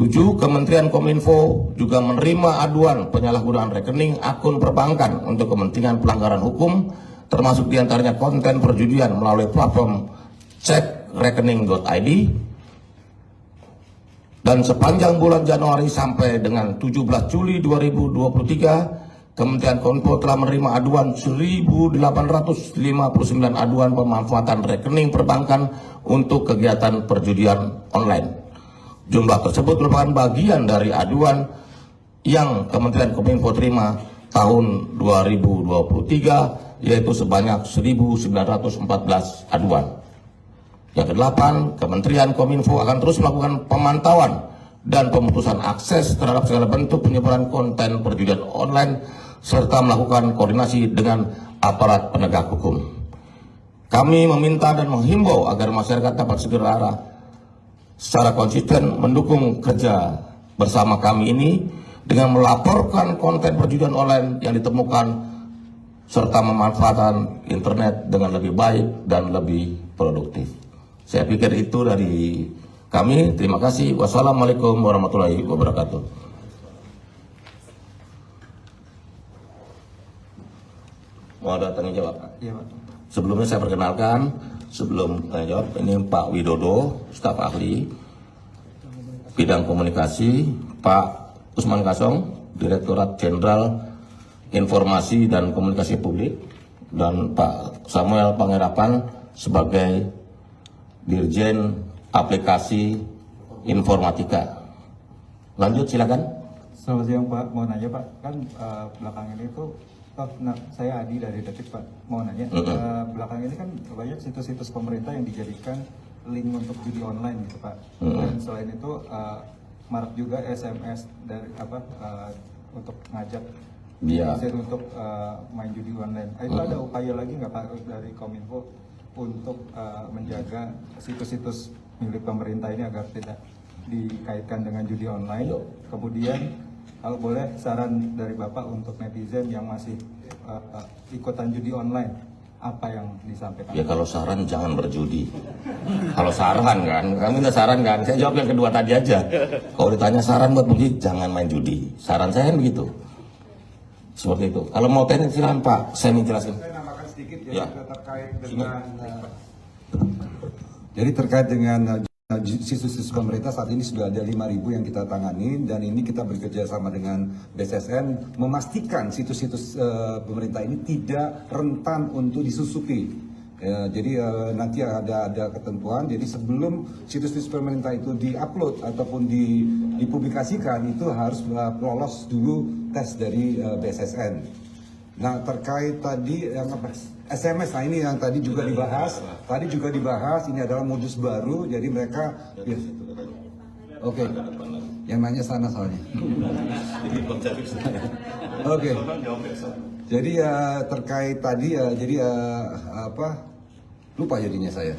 7. Kementerian Kominfo juga menerima aduan penyalahgunaan rekening akun perbankan untuk kepentingan pelanggaran hukum, termasuk diantaranya konten perjudian melalui platform cekrekening.id. Dan sepanjang bulan Januari sampai dengan 17 Juli 2023, Kementerian Kominfo telah menerima aduan 1.859 aduan pemanfaatan rekening perbankan untuk kegiatan perjudian online. Jumlah tersebut merupakan bagian dari aduan yang Kementerian Kominfo terima tahun 2023, yaitu sebanyak 1.914 aduan. Yang kedelapan, Kementerian Kominfo akan terus melakukan pemantauan dan pemutusan akses terhadap segala bentuk penyebaran konten perjudian online serta melakukan koordinasi dengan aparat penegak hukum. Kami meminta dan menghimbau agar masyarakat dapat segera secara konsisten mendukung kerja bersama kami ini dengan melaporkan konten perjudian online yang ditemukan serta memanfaatkan internet dengan lebih baik dan lebih produktif. Saya pikir itu dari kami. Terima kasih. Wassalamualaikum warahmatullahi wabarakatuh. Mau ada tanya jawab? Iya, Pak. Sebelumnya saya perkenalkan, sebelum tanya jawab, ini Pak Widodo, staf ahli bidang komunikasi, Pak Usman Kasong, Direktorat Jenderal Informasi dan Komunikasi Publik, dan Pak Samuel Pangerapan sebagai Dirjen Aplikasi Informatika. Lanjut, silakan. Selamat siang Pak, mau nanya Pak, kan belakangan itu, saya Adi dari Detik Pak, mau nanya, belakangan ini kan banyak situs-situs pemerintah yang dijadikan link untuk judi online gitu Pak. Dan selain itu marak juga SMS dari untuk ngajak netizen untuk main judi online. Itu ada upaya lagi nggak Pak dari Kominfo untuk menjaga situs-situs milik pemerintah ini agar tidak dikaitkan dengan judi online? Kemudian kalau boleh saran dari Bapak untuk netizen yang masih ikutan judi online, apa yang disampaikan? Ya kalau saran jangan berjudi. Kalau saran kan, kami minta saran kan, saya jawab yang kedua tadi aja. Kalau ditanya saran buat berjudi, jangan main judi. Saran saya kan begitu. Seperti itu. Kalau mau teknik silahkan Pak, saya ingin jelasin. Saya nambahkan sedikit Ya. Jadi terkait dengan situs-situs pemerintah saat ini sudah ada 5.000 yang kita tangani, dan ini kita bekerja sama dengan BSSN memastikan situs-situs pemerintah ini tidak rentan untuk disusupi. Jadi nanti ada ketentuan. Jadi sebelum situs-situs pemerintah itu diupload ataupun dipublikasikan, itu harus lolos dulu tes dari BSSN. Nah, terkait tadi yang SMS, nah ini yang tadi juga dibahas. Tadi juga dibahas, ini adalah modus baru. Jadi mereka, oke, yang nanya sana soalnya. Oke. Jadi terkait tadi lupa jadinya saya.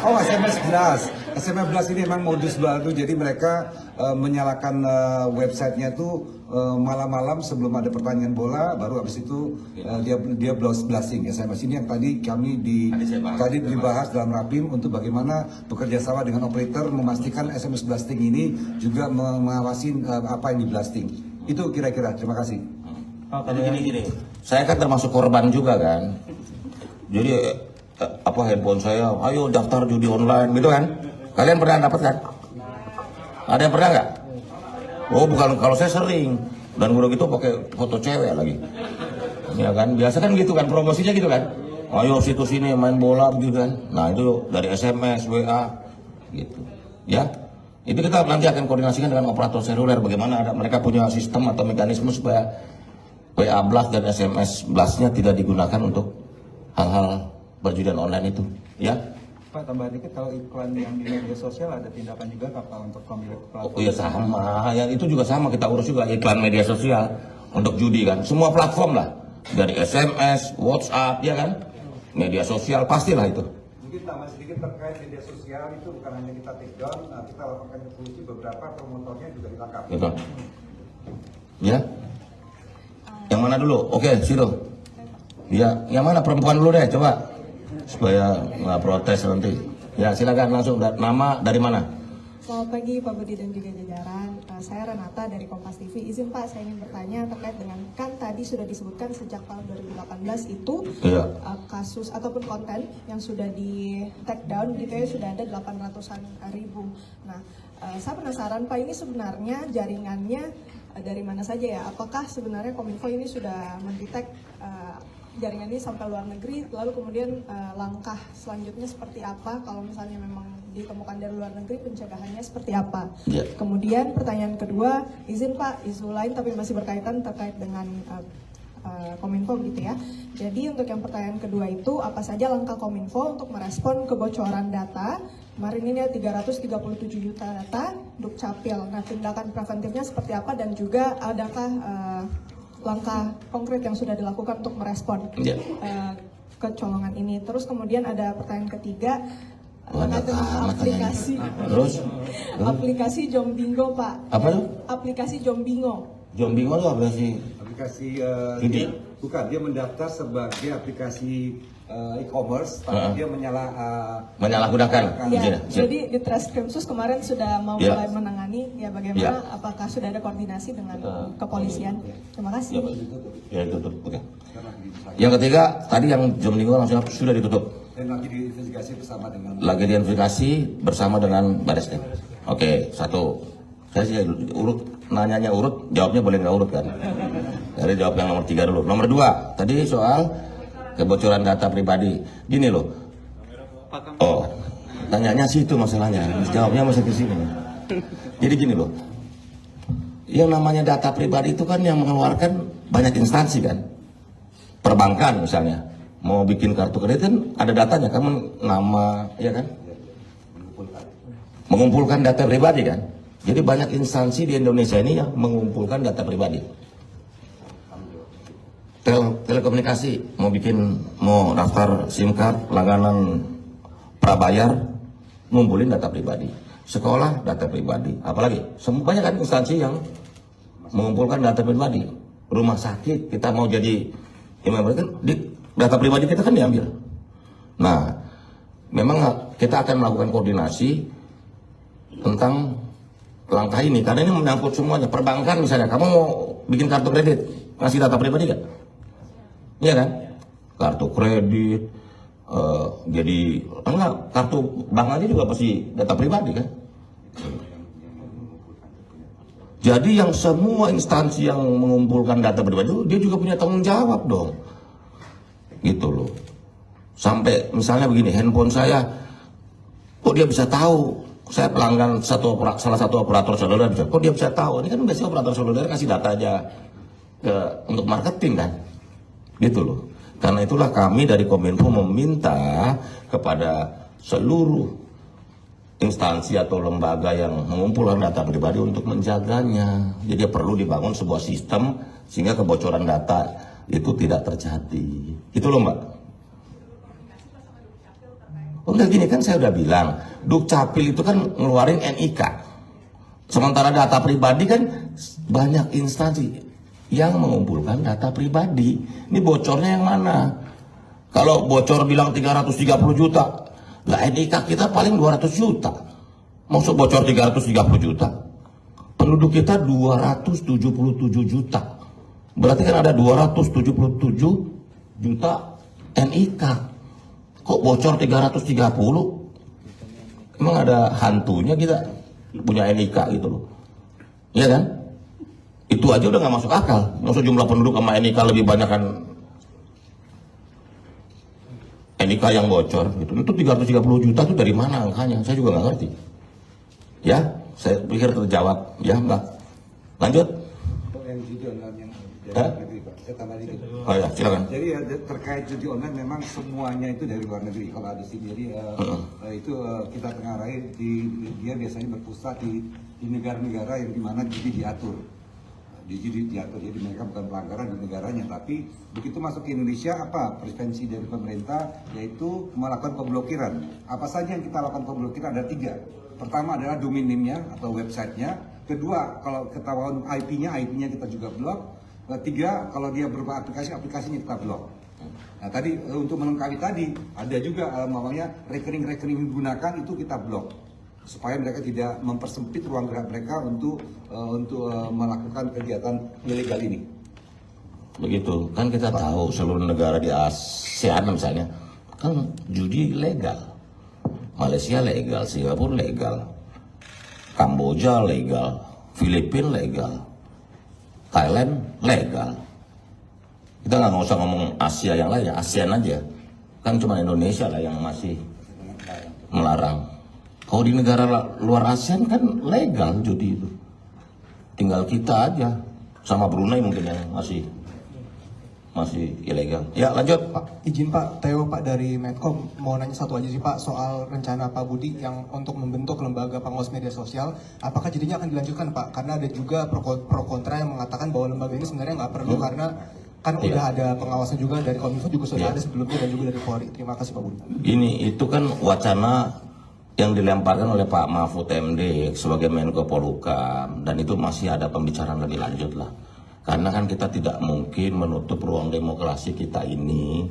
Oh, SMS Blast. SMS Blast ini memang modus baru. Jadi mereka menyalakan websitenya tuh malam-malam sebelum ada pertandingan bola, baru habis itu dia blasting SMS. Ini yang tadi kami tadi dibahas dalam Rapim untuk bagaimana bekerja sama dengan operator memastikan SMS blasting ini juga mengawasi apa yang di blasting. Itu kira-kira. Terima kasih. Gini, saya kan termasuk korban juga kan. Jadi handphone saya, ayo daftar judi online gitu kan. Kalian pernah dapat kan? Ada yang pernah nggak? Oh bukan, kalau saya sering. Dan udah gitu pakai foto cewek lagi. Ya kan, biasa kan gitu kan, promosinya gitu kan. Ayo situs ini main bola gitu kan. Nah itu dari SMS, WA gitu. Ya, itu kita nanti akan koordinasikan dengan operator seluler bagaimana mereka punya sistem atau mekanisme supaya WA blast dan SMS blastnya tidak digunakan untuk hal-hal perjudian online itu, ya. Pak, tambah dikit, kalau iklan yang di media sosial ada tindakan juga Pak untuk pemilik platform? Oh iya sama, yang itu juga sama, kita urus juga iklan media sosial untuk judi kan. Semua platform lah, dari SMS, WhatsApp, ya kan, media sosial pastilah itu. Mungkin tambah sedikit terkait media sosial itu bukan hanya kita take down, kita lakukan evaluasi, beberapa promotornya juga ditangkap. Gitu. Ya. Yang mana dulu? Oke, situ. Ya, yang mana perempuan dulu deh, coba. Supaya nggak protes nanti. Ya, silakan langsung. Nama dari mana? Selamat pagi Pak Budi dan juga jajaran. Saya Renata dari Kompas TV. Izin Pak, saya ingin bertanya terkait dengan, kan tadi sudah disebutkan sejak tahun 2018 itu kasus ataupun konten yang sudah di take down gitu ya, sudah ada 800-an ribu. Nah, saya penasaran Pak, ini sebenarnya jaringannya dari mana saja ya? Apakah sebenarnya Kominfo ini sudah mendetek jaringan ini sampai luar negeri, lalu kemudian langkah selanjutnya seperti apa kalau misalnya memang ditemukan dari luar negeri, pencegahannya seperti apa? Kemudian pertanyaan kedua, izin Pak, isu lain tapi masih berkaitan terkait dengan Kominfo gitu ya. Jadi untuk yang pertanyaan kedua itu apa saja langkah Kominfo untuk merespon kebocoran data? Kemarin ini ada 337 juta data Dukcapil. Nah, tindakan preventifnya seperti apa dan juga adakah langkah konkret yang sudah dilakukan untuk merespon kecolongan ini? Terus kemudian ada pertanyaan ketiga terkait dengan aplikasi. Aplikasi Jombingo, Pak. Apa tuh? Aplikasi Jombingo. Jombingo itu aplikasi Aplikasi judi. bukan, dia mendaftar sebagai aplikasi e-commerce, tapi dia menyalahgunakan. Ya, jadi di Treskrimsus kemarin sudah mau mulai menangani ya bagaimana apakah sudah ada koordinasi dengan kepolisian. Terima kasih. Ya ditutup. Oke. Yang ketiga tadi yang Jombingo langsung sudah ditutup. Dan lagi diinvestigasi bersama dengan Baris Krim. Oke, satu. Saya sih nanyanya urut, jawabnya boleh nggak urut kan? Dari jawab yang nomor 3 dulu. Nomor 2, tadi soal kebocoran data pribadi. Gini loh. Oh, tanyanya sih itu masalahnya. Jawabnya masih ke sini. Jadi gini loh. Yang namanya data pribadi itu kan yang mengeluarkan banyak instansi kan. Perbankan misalnya. Mau bikin kartu kredit kan ada datanya, kamu nama, ya kan? Mengumpulkan data pribadi kan. Jadi banyak instansi di Indonesia ini yang mengumpulkan data pribadi. Telekomunikasi mau daftar SIM card, langganan prabayar, ngumpulin data pribadi. Sekolah data pribadi, apalagi banyak kan instansi yang mengumpulkan data pribadi. Rumah sakit kita mau jadi data pribadi kita kan diambil. Nah, memang kita akan melakukan koordinasi tentang langkah ini karena ini menyangkut semuanya. Perbankan misalnya, kamu mau bikin kartu kredit, ngasih data pribadi kan? Iya kan? Kartu kredit, jadi enggak, kartu bank aja juga pasti data pribadi kan? Jadi yang semua instansi yang mengumpulkan data pribadi dia juga punya tanggung jawab dong. Gitu loh. Sampai misalnya begini, handphone saya kok dia bisa tahu saya pelanggan salah satu operator seluler, kok dia bisa tahu? Ini kan biasanya operator seluler kasih data aja untuk marketing kan, gitu loh. Karena itulah kami dari Kominfo meminta kepada seluruh instansi atau lembaga yang mengumpulkan data pribadi untuk menjaganya. Jadi perlu dibangun sebuah sistem sehingga kebocoran data itu tidak terjadi. Itu loh Mbak. Oh enggak, gini kan saya udah bilang, Dukcapil itu kan ngeluarin NIK. Sementara data pribadi kan banyak instansi yang mengumpulkan data pribadi. Ini bocornya yang mana? Kalau bocor bilang 330 juta, lah NIK kita paling 200 juta. Maksud bocor 330 juta? Penduduk kita 277 juta. Berarti kan ada 277 juta NIK. Kok bocor 330? Emang ada hantunya kita punya NIK gitu loh. Iya kan? Itu aja udah nggak masuk akal. Maksud jumlah penduduk sama NIK lebih banyak kan NIK yang bocor gitu. Itu 330 juta itu dari mana angkanya? Saya juga nggak ngerti. Ya, saya pikir terjawab. Ya Mbak. Lanjut. Oh ya, silakan. Jadi terkait judi online memang semuanya itu dari luar negeri. Kalau ada sendiri itu kita tengarai dia biasanya berpusat di negara-negara yang dimana judi diatur. Judi diatur, jadi mereka bukan pelanggaran di negaranya, tapi begitu masuk ke Indonesia apa prevensi dari pemerintah yaitu melakukan pemblokiran. Apa saja yang kita lakukan pemblokiran ada 3. Pertama adalah domain name-nya atau websitenya. Kedua, kalau ketahuan IP-nya kita juga blok. 3, kalau dia berupa aplikasinya kita blok. Nah tadi untuk melengkapi tadi ada juga namanya rekening digunakan itu kita blok supaya mereka tidak mempersempit ruang gerak mereka untuk melakukan kegiatan ilegal ini. Begitu kan kita tahu seluruh negara di ASEAN misalnya kan judi legal. Malaysia legal, Singapura legal, Kamboja legal, Filipina legal, Thailand legal. Kita nggak usah ngomong Asia yang lain, ASEAN aja. Kan cuma Indonesia lah yang masih melarang. Kalau di negara luar ASEAN kan legal judi itu. Tinggal kita aja sama Brunei mungkin yang masih masih ilegal. Ya lanjut. Pak, izin Pak, Theo Pak dari Medcom mau nanya satu aja sih Pak soal rencana Pak Budi yang untuk membentuk lembaga pengawas media sosial, apakah jadinya akan dilanjutkan Pak? Karena ada juga pro kontra yang mengatakan bahwa lembaga ini sebenarnya nggak perlu karena kan udah ada pengawasan juga dari Kominfo juga sudah ada sebelumnya dan juga dari Polri. Terima kasih Pak Budi. Ini itu kan wacana yang dilemparkan oleh Pak Mahfud MD sebagai Menko Polhukam, dan itu masih ada pembicaraan lebih lanjut lah. Karena kan kita tidak mungkin menutup ruang demokrasi kita ini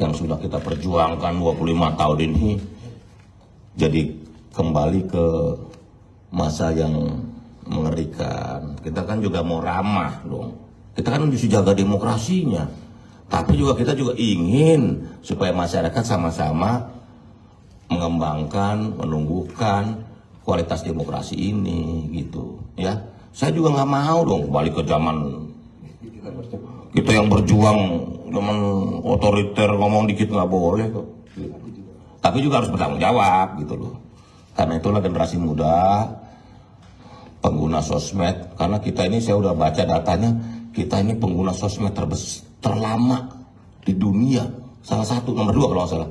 yang sudah kita perjuangkan 25 tahun ini jadi kembali ke masa yang mengerikan. Kita kan juga mau ramah dong. Kita kan bisa jaga demokrasinya. Tapi juga kita juga ingin supaya masyarakat sama-sama mengembangkan, menumbuhkan kualitas demokrasi ini gitu ya. Saya juga nggak mau dong balik ke zaman kita yang berjuang zaman otoriter, ngomong dikit nggak boleh kok. Tapi juga harus bertanggung jawab gitu loh. Karena itulah generasi muda pengguna sosmed. Karena kita ini, saya udah baca datanya, kita ini pengguna sosmed terlama di dunia. Salah satu, nomor 2 kalau nggak salah.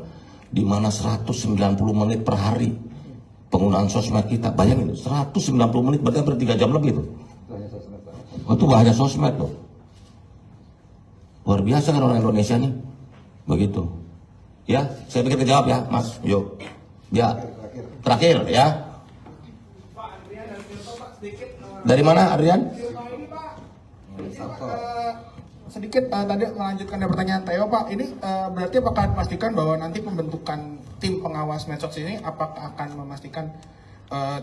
Di mana 190 menit per hari penggunaan sosmed kita. Bayangin 190 menit berarti hampir 3 jam lebih tuh. Itu bahaya sosmed loh. Luar biasa kan orang Indonesia nih. Begitu. Ya, saya pikir dijawab ya, Mas. Yuk. Ya. Terakhir ya. Dari mana, Adrian? Sedikit tadi melanjutkan dari pertanyaan Theo Pak, ini berarti apakah memastikan bahwa nanti pembentukan tim pengawas medsos ini apakah akan memastikan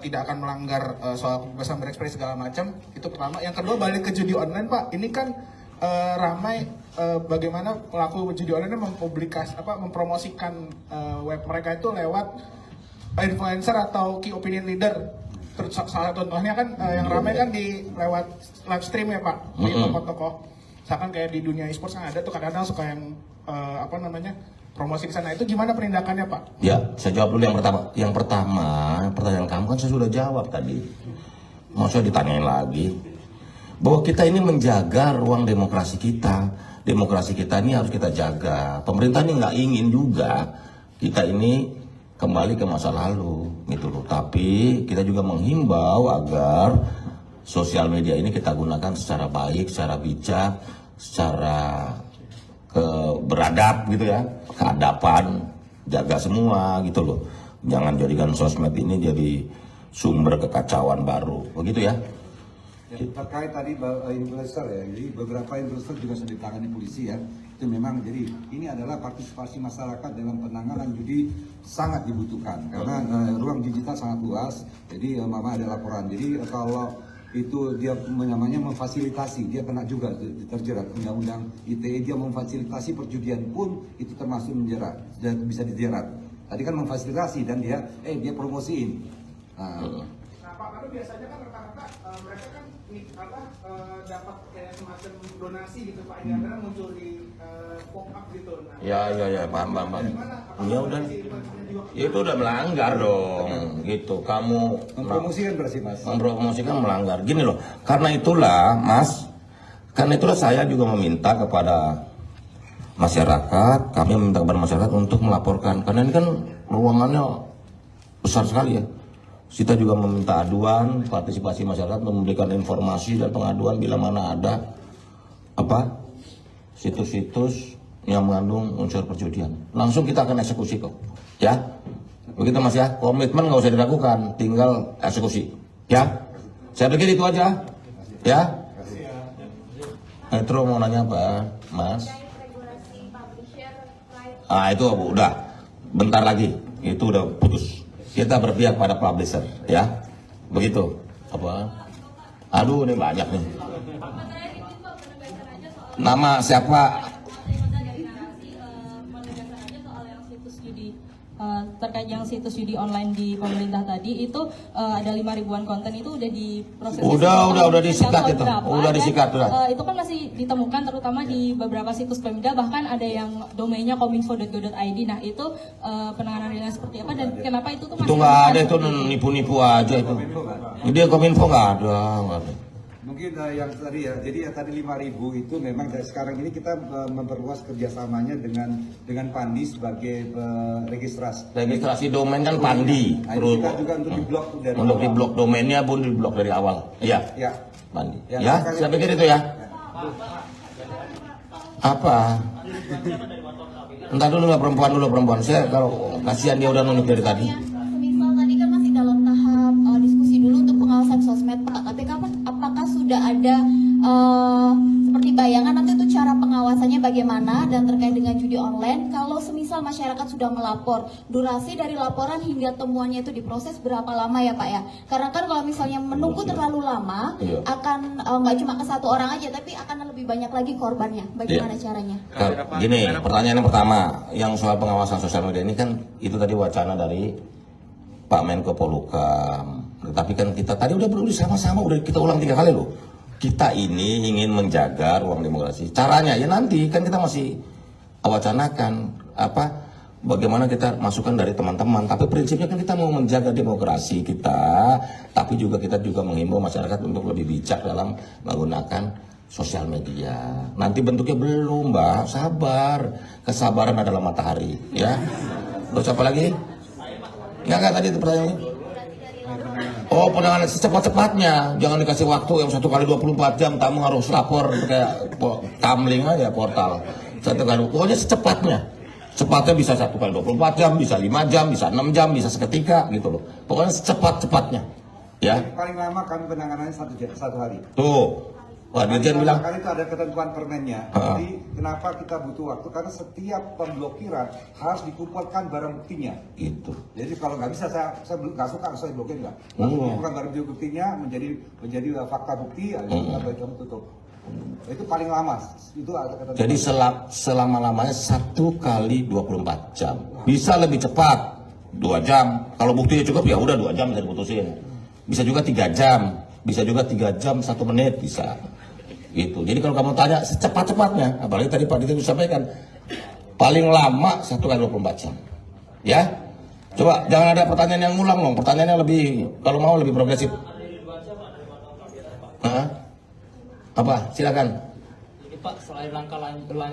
tidak akan melanggar soal kebebasan berekspresi segala macam? Itu pertama. Yang kedua, balik ke judi online Pak, ini kan ramai bagaimana pelaku judi online mempromosikan web mereka itu lewat influencer atau key opinion leader. Terus salah satu contohnya kan yang ramai kan di lewat live stream ya Pak, di tokoh-tokoh. Misalkan kayak di dunia e-sports kan ada tuh kadang-kadang suka yang promosi di sana. Itu gimana penindakannya Pak? Ya, saya jawab dulu yang pertama. Yang pertama, pertanyaan kamu kan saya sudah jawab tadi. Mau saya ditanyain lagi? Bahwa kita ini menjaga ruang demokrasi kita. Demokrasi kita ini harus kita jaga. Pemerintah ini nggak ingin juga kita ini kembali ke masa lalu gitu loh. Tapi kita juga menghimbau agar sosial media ini kita gunakan secara baik, secara bijak, secara beradab gitu ya, keadapan, jaga semua gitu loh. Jangan jadikan sosmed ini jadi sumber kekacauan baru, begitu ya. Ya, terkait tadi influencer ya, jadi beberapa influencer juga sudah ditangani polisi ya. Itu memang jadi ini adalah partisipasi masyarakat dalam penanganan judi sangat dibutuhkan karena ruang digital sangat luas. Jadi mama ada laporan. Jadi kalau itu dia namanya memfasilitasi, dia kena juga terjerat undang-undang ITE, dia memfasilitasi perjudian pun itu termasuk menjerat dan bisa dijerat. Tadi kan memfasilitasi dan dia promosiin. Nah Pak, karena biasanya kan rata-rata mereka kan dapat kayak semacam donasi gitu Pak, yang kadang muncul di pop up gitu. Nah, Ya, paham. Ya udah. Itu udah melanggar dong, gitu. Kamu Mempromosikan berarti Mas. mempromosikan melanggar. Gini loh, karena itulah Mas, saya juga meminta kepada masyarakat, kami meminta kepada masyarakat untuk melaporkan. Karena ini kan ruangannya besar sekali ya. Kita juga meminta aduan, partisipasi masyarakat, memberikan informasi dan pengaduan bila mana ada situs-situs yang mengandung unsur perjudian. Langsung kita akan eksekusi kok, ya. Begitu Mas ya, komitmen nggak usah diragukan, tinggal eksekusi, ya. Saya pikir itu aja, ya. Metro mau nanya apa, Mas? Itu udah, bentar lagi, itu udah putus. Kita berpihak pada publisher, ya. Begitu. Aduh, ini banyak nih. Nama siapa? Terkait yang situs judi online di pemerintah tadi itu ada 5 ribuan konten itu udah diproses. Udah disikat itu. Udah disikat udah. Itu kan masih ditemukan terutama di beberapa situs Pemda, bahkan ada yang domainnya kominfo.go.id. Nah, itu penanganannya seperti apa dan kenapa itu tuh masih itu nggak ada, itu nipu-nipu aja itu. Dia Kominfo nggak ada. Mungkin yang tadi ya, jadi yang tadi 5.000 itu memang dari sekarang ini kita memperluas kerjasamanya dengan Pandi sebagai registrasi domain kan Pandi. Nah, ini kita juga untuk diblok dari untuk awal. diblok domainnya pun diblok dari awal. Iya. Ya. Pandi. Ya, Ya, sekali- saya pikir itu ya. Apa? Entar dulu lah perempuan. Saya kalau kasihan dia udah nunjuk dari tadi. Semisal tadi kan masih dalam tahap diskusi dulu untuk pengawasan sosmed Pak. Tapi apakah sudah ada seperti bayangan nanti itu cara pengawasannya bagaimana dan terkait dengan judi online? Kalau semisal masyarakat sudah melapor, durasi dari laporan hingga temuannya itu diproses berapa lama ya Pak ya? Karena kan kalau misalnya menunggu terlalu lama Iya. akan nggak cuma ke satu orang aja, tapi akan lebih banyak lagi korbannya. Bagaimana caranya? Gini, pertanyaan yang pertama, yang soal pengawasan sosial media ini kan itu tadi wacana dari Pak Menko Polhukam. Tapi kan kita tadi udah berdua sama-sama, udah kita ulang 3 kali loh. Kita ini ingin menjaga ruang demokrasi. Caranya ya nanti kan kita masih wacanakan bagaimana kita masukkan dari teman-teman. Tapi prinsipnya kan kita mau menjaga demokrasi kita, tapi kita juga menghimbau masyarakat untuk lebih bijak dalam menggunakan sosial media. Nanti bentuknya belum, Mbak. Sabar. Kesabaran adalah matahari, ya. Terus apa lagi? Enggak tadi itu pertanyaannya. Oh, penanganan secepat-cepatnya. Jangan dikasih waktu yang 1 kali 24 jam. Kamu harus lapor kayak kamling aja portal. 1 kali. Pokoknya secepatnya. Cepatnya bisa 1 kali 24 jam, bisa 5 jam, bisa 6 jam, bisa seketika gitu loh. Pokoknya secepat-cepatnya. Ya. Paling lama kami penanganannya 1 hari. Tuh. Wah, Dirjen bilang Karena itu ada ketentuan permennya. Jadi kenapa kita butuh waktu? Karena setiap pemblokiran harus dikumpulkan barang buktinya. itu. Jadi kalau nggak bisa saya nggak suka saya blokir nggak. Bukan barang buktinya menjadi fakta bukti, kita baca tutup. Itu paling lama. Itu ada ketentuan. Jadi selama-lamanya 1 kali 24 jam. Bisa lebih cepat 2 jam. Kalau buktinya cukup ya udah 2 jam bisa diputusin. Bisa juga 3 jam. Bisa juga 3 jam 1 menit bisa. Gitu. Jadi kalau kamu tanya secepat-cepatnya, apalagi tadi Pak Dito sampaikan, paling lama 1 kali 24 jam. Ya. Coba jangan ada pertanyaan yang ngulang dong. Pertanyaannya lebih kalau mau lebih progresif. Apa? Silakan. Jadi Pak, selain langkah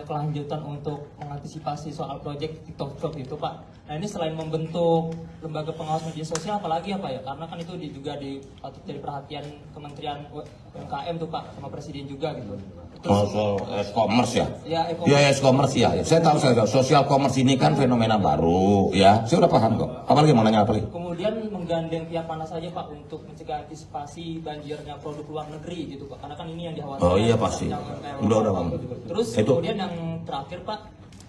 kelanjutan untuk mengantisipasi soal proyek TikTok Shop itu Pak, nah ini selain membentuk lembaga pengawas media sosial apalagi ya Pak ya? Karena kan itu juga patut jadi perhatian Kementerian UMKM tuh Pak, sama Presiden juga gitu. Soal e-commerce ya? Ya, e-commerce ya. Saya tahu social commerce ini kan fenomena baru ya. Saya udah paham kok. Apalagi mau nanya apa lagi? Kemudian menggandeng pihak mana saja Pak untuk mencegah antisipasi banjirnya produk luar negeri gitu Pak, karena kan ini yang dikhawatirkan. Oh iya pasti. Udah Bang. Terus itu. kemudian yang terakhir Pak,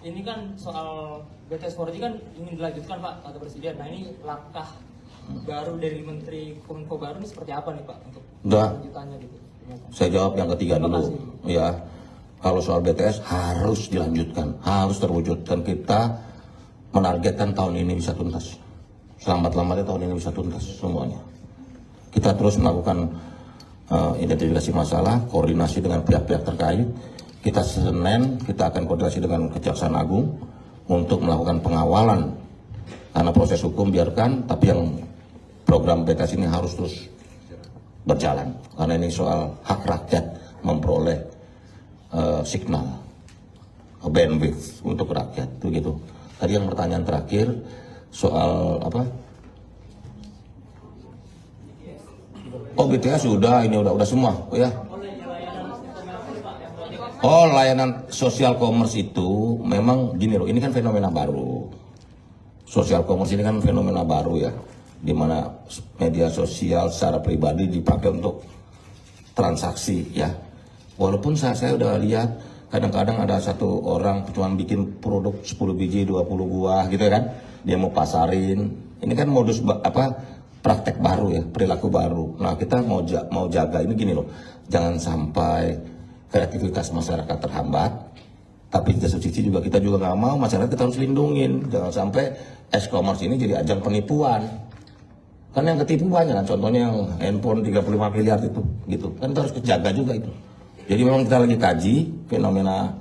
ini kan soal BTS 4G kan ingin dilanjutkan Pak kata Presiden. Nah ini langkah baru dari Menteri Kominfo baru ini seperti apa nih Pak untuk lanjutannya gitu? Saya jawab yang ketiga dulu. Ya, kalau soal BTS harus dilanjutkan, harus terwujudkan. Kita menargetkan tahun ini bisa tuntas. Selambat-lambatnya tahun ini bisa tuntas semuanya. Kita terus melakukan identifikasi masalah, koordinasi dengan pihak-pihak terkait. Kita Senin kita akan koordinasi dengan Kejaksaan Agung untuk melakukan pengawalan. Karena proses hukum biarkan, tapi yang program BTS ini harus terus berjalan. Karena ini soal hak rakyat memperoleh signal bandwidth untuk rakyat itu gitu. Tadi yang pertanyaan terakhir soal apa? Oh BTS sudah, ini udah semua, oh ya. Oh layanan sosial commerce itu memang gini loh, ini kan fenomena baru. Sosial commerce ini kan fenomena baru ya, di mana media sosial secara pribadi dipakai untuk transaksi ya. Walaupun saya udah lihat kadang-kadang ada satu orang cuma bikin produk 10 biji 20 buah gitu kan, dia mau pasarin. Ini kan modus praktek baru ya, perilaku baru. Nah kita mau jaga ini gini loh, jangan sampai kreativitas masyarakat terhambat. Tapi di satu sisi juga kita nggak mau masyarakat kita harus lindungin, jangan sampai e-commerce ini jadi ajang penipuan. Kan yang ketipu banyak kan, contohnya yang handphone 35 miliar itu gitu kan, kita harus jaga juga itu. Jadi memang kita lagi kaji fenomena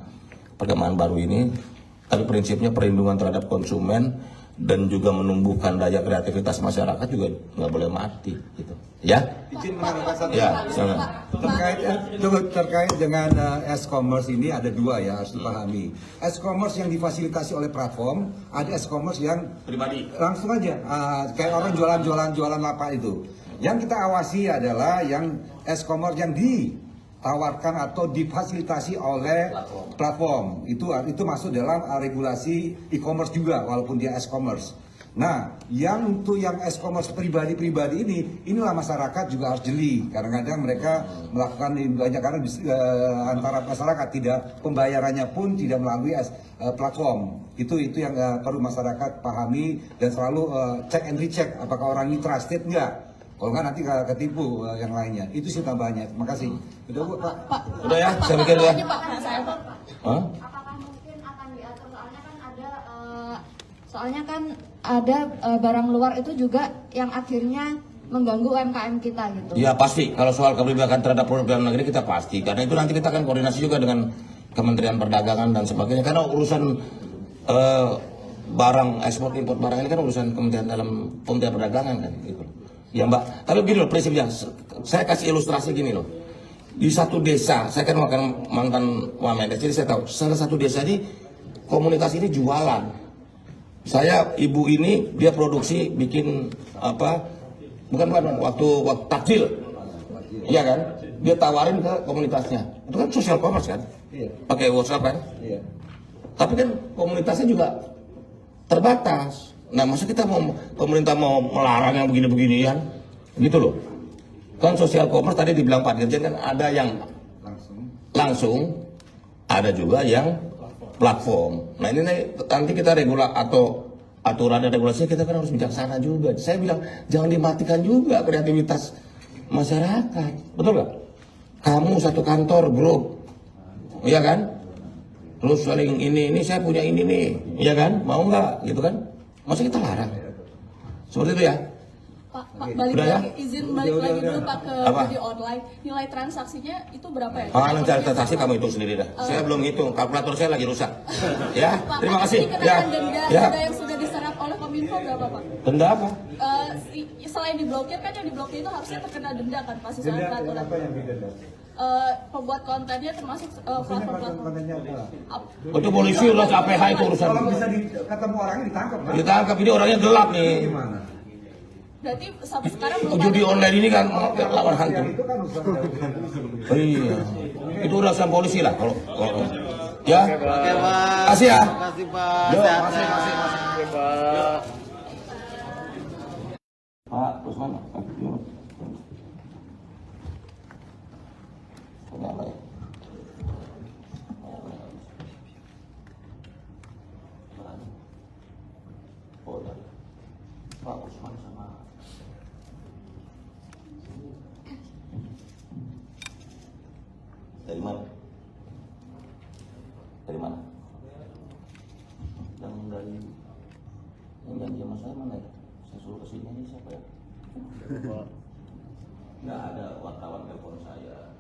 perkembangan baru ini, tapi prinsipnya perlindungan terhadap konsumen dan juga menumbuhkan daya kreativitas masyarakat juga nggak boleh mati gitu ya. Izin menambahkan satu. Ya, silakan. terkait dengan e-commerce ini ada dua ya, harus dipahami. E-commerce yang difasilitasi oleh platform, ada e-commerce yang Pribadi. langsung aja, kayak orang jualan lapak itu. Yang kita awasi adalah yang e-commerce yang ditawarkan atau difasilitasi oleh platform. Itu masuk dalam regulasi e-commerce juga, walaupun dia e-commerce. Nah, yang untuk yang e-commerce pribadi inilah masyarakat juga harus jeli. Kadang-kadang mereka melakukan banyak karena antara masyarakat tidak pembayarannya pun tidak melalui platform. Itu yang perlu masyarakat pahami dan selalu check and recheck apakah orang ini trusted enggak. Kalau nggak nanti ketipu yang lainnya. Itu sih tambahnya. Terima kasih. Udah Bu, Pak. Udah ya, saya pikir ya. Hah? Apakah mungkin akan diatur soalnya kan ada barang luar itu juga yang akhirnya mengganggu UMKM kita gitu. Ya pasti, kalau soal kebijakan terhadap produk dalam negeri kita pasti, karena itu nanti kita akan koordinasi juga dengan Kementerian Perdagangan dan sebagainya, karena urusan barang ekspor impor barang ini kan urusan Kementerian Perdagangan kan gitu. Ya Mbak, tapi begini loh prinsipnya, saya kasih ilustrasi gini loh. Di satu desa, saya kan mantan Wamendes, jadi saya tahu salah satu desa ini komunitas ini jualan. Saya ibu ini dia produksi bikin apa? Bukan waktu takjil, iya kan? Dia tawarin ke komunitasnya. Itu kan social commerce kan? Iya. Pakai WhatsApp kan? Iya. Tapi kan komunitasnya juga terbatas. Nah, masa kita pemerintah mau melarang yang begini-beginian, gitu loh. Kan social commerce tadi dibilang Pak Dirjen kan ada yang langsung, ada juga yang platform. Nah ini nanti kita atau aturan dan regulasinya kita kan harus bijaksana juga. Saya bilang jangan dimatikan juga kreativitas masyarakat, betul nggak? Kamu satu kantor grup, iya kan? Terus saling ini saya punya ini nih, iya kan? Mau nggak, gitu kan? Masa kita larang? Seperti itu ya? Pak, balik Udah ya? lagi, izin balik lagi dulu Pak ke Apa? judi online. Nilai transaksinya itu berapa ya? Nanti transaksi kamu hitung sendiri dah. Saya belum hitung, kalkulator saya lagi rusak. Ya, Pak, terima kasih. ini Ya, kenaikan denda ya. yang sudah diserap oleh Kominfo berapa Pak? Denda apa? Selain diblokir kan yang diblokir itu harusnya terkena denda kan pasti saat peraturan. yang didenda? Pembuat kontennya termasuk platform-platform. Kontennya apa? Itu polisi udah KPH itu urusan. Kalau bisa ketemu orangnya ditangkap, Pak. Ditangkap, ini orangnya gelap nih. Gimana? Berarti sampai sekarang belum Judi ada. online ini kan lawan hantu. Itu kan urusan Oh, iya. Itu urusan polisi lah kalau. Ya. Oke Pak. Kasih ya. Makasih Pak. Yo, Sehat-sehat. masih. Oke Pak. Pak, terus mana? Kenapa ya? Oh, ya. Pak Usman sama dari mana? Dari mana? Yang janji sama saya mana ya? Saya suruh kesini ini siapa ya? Nggak ada wartawan telepon saya.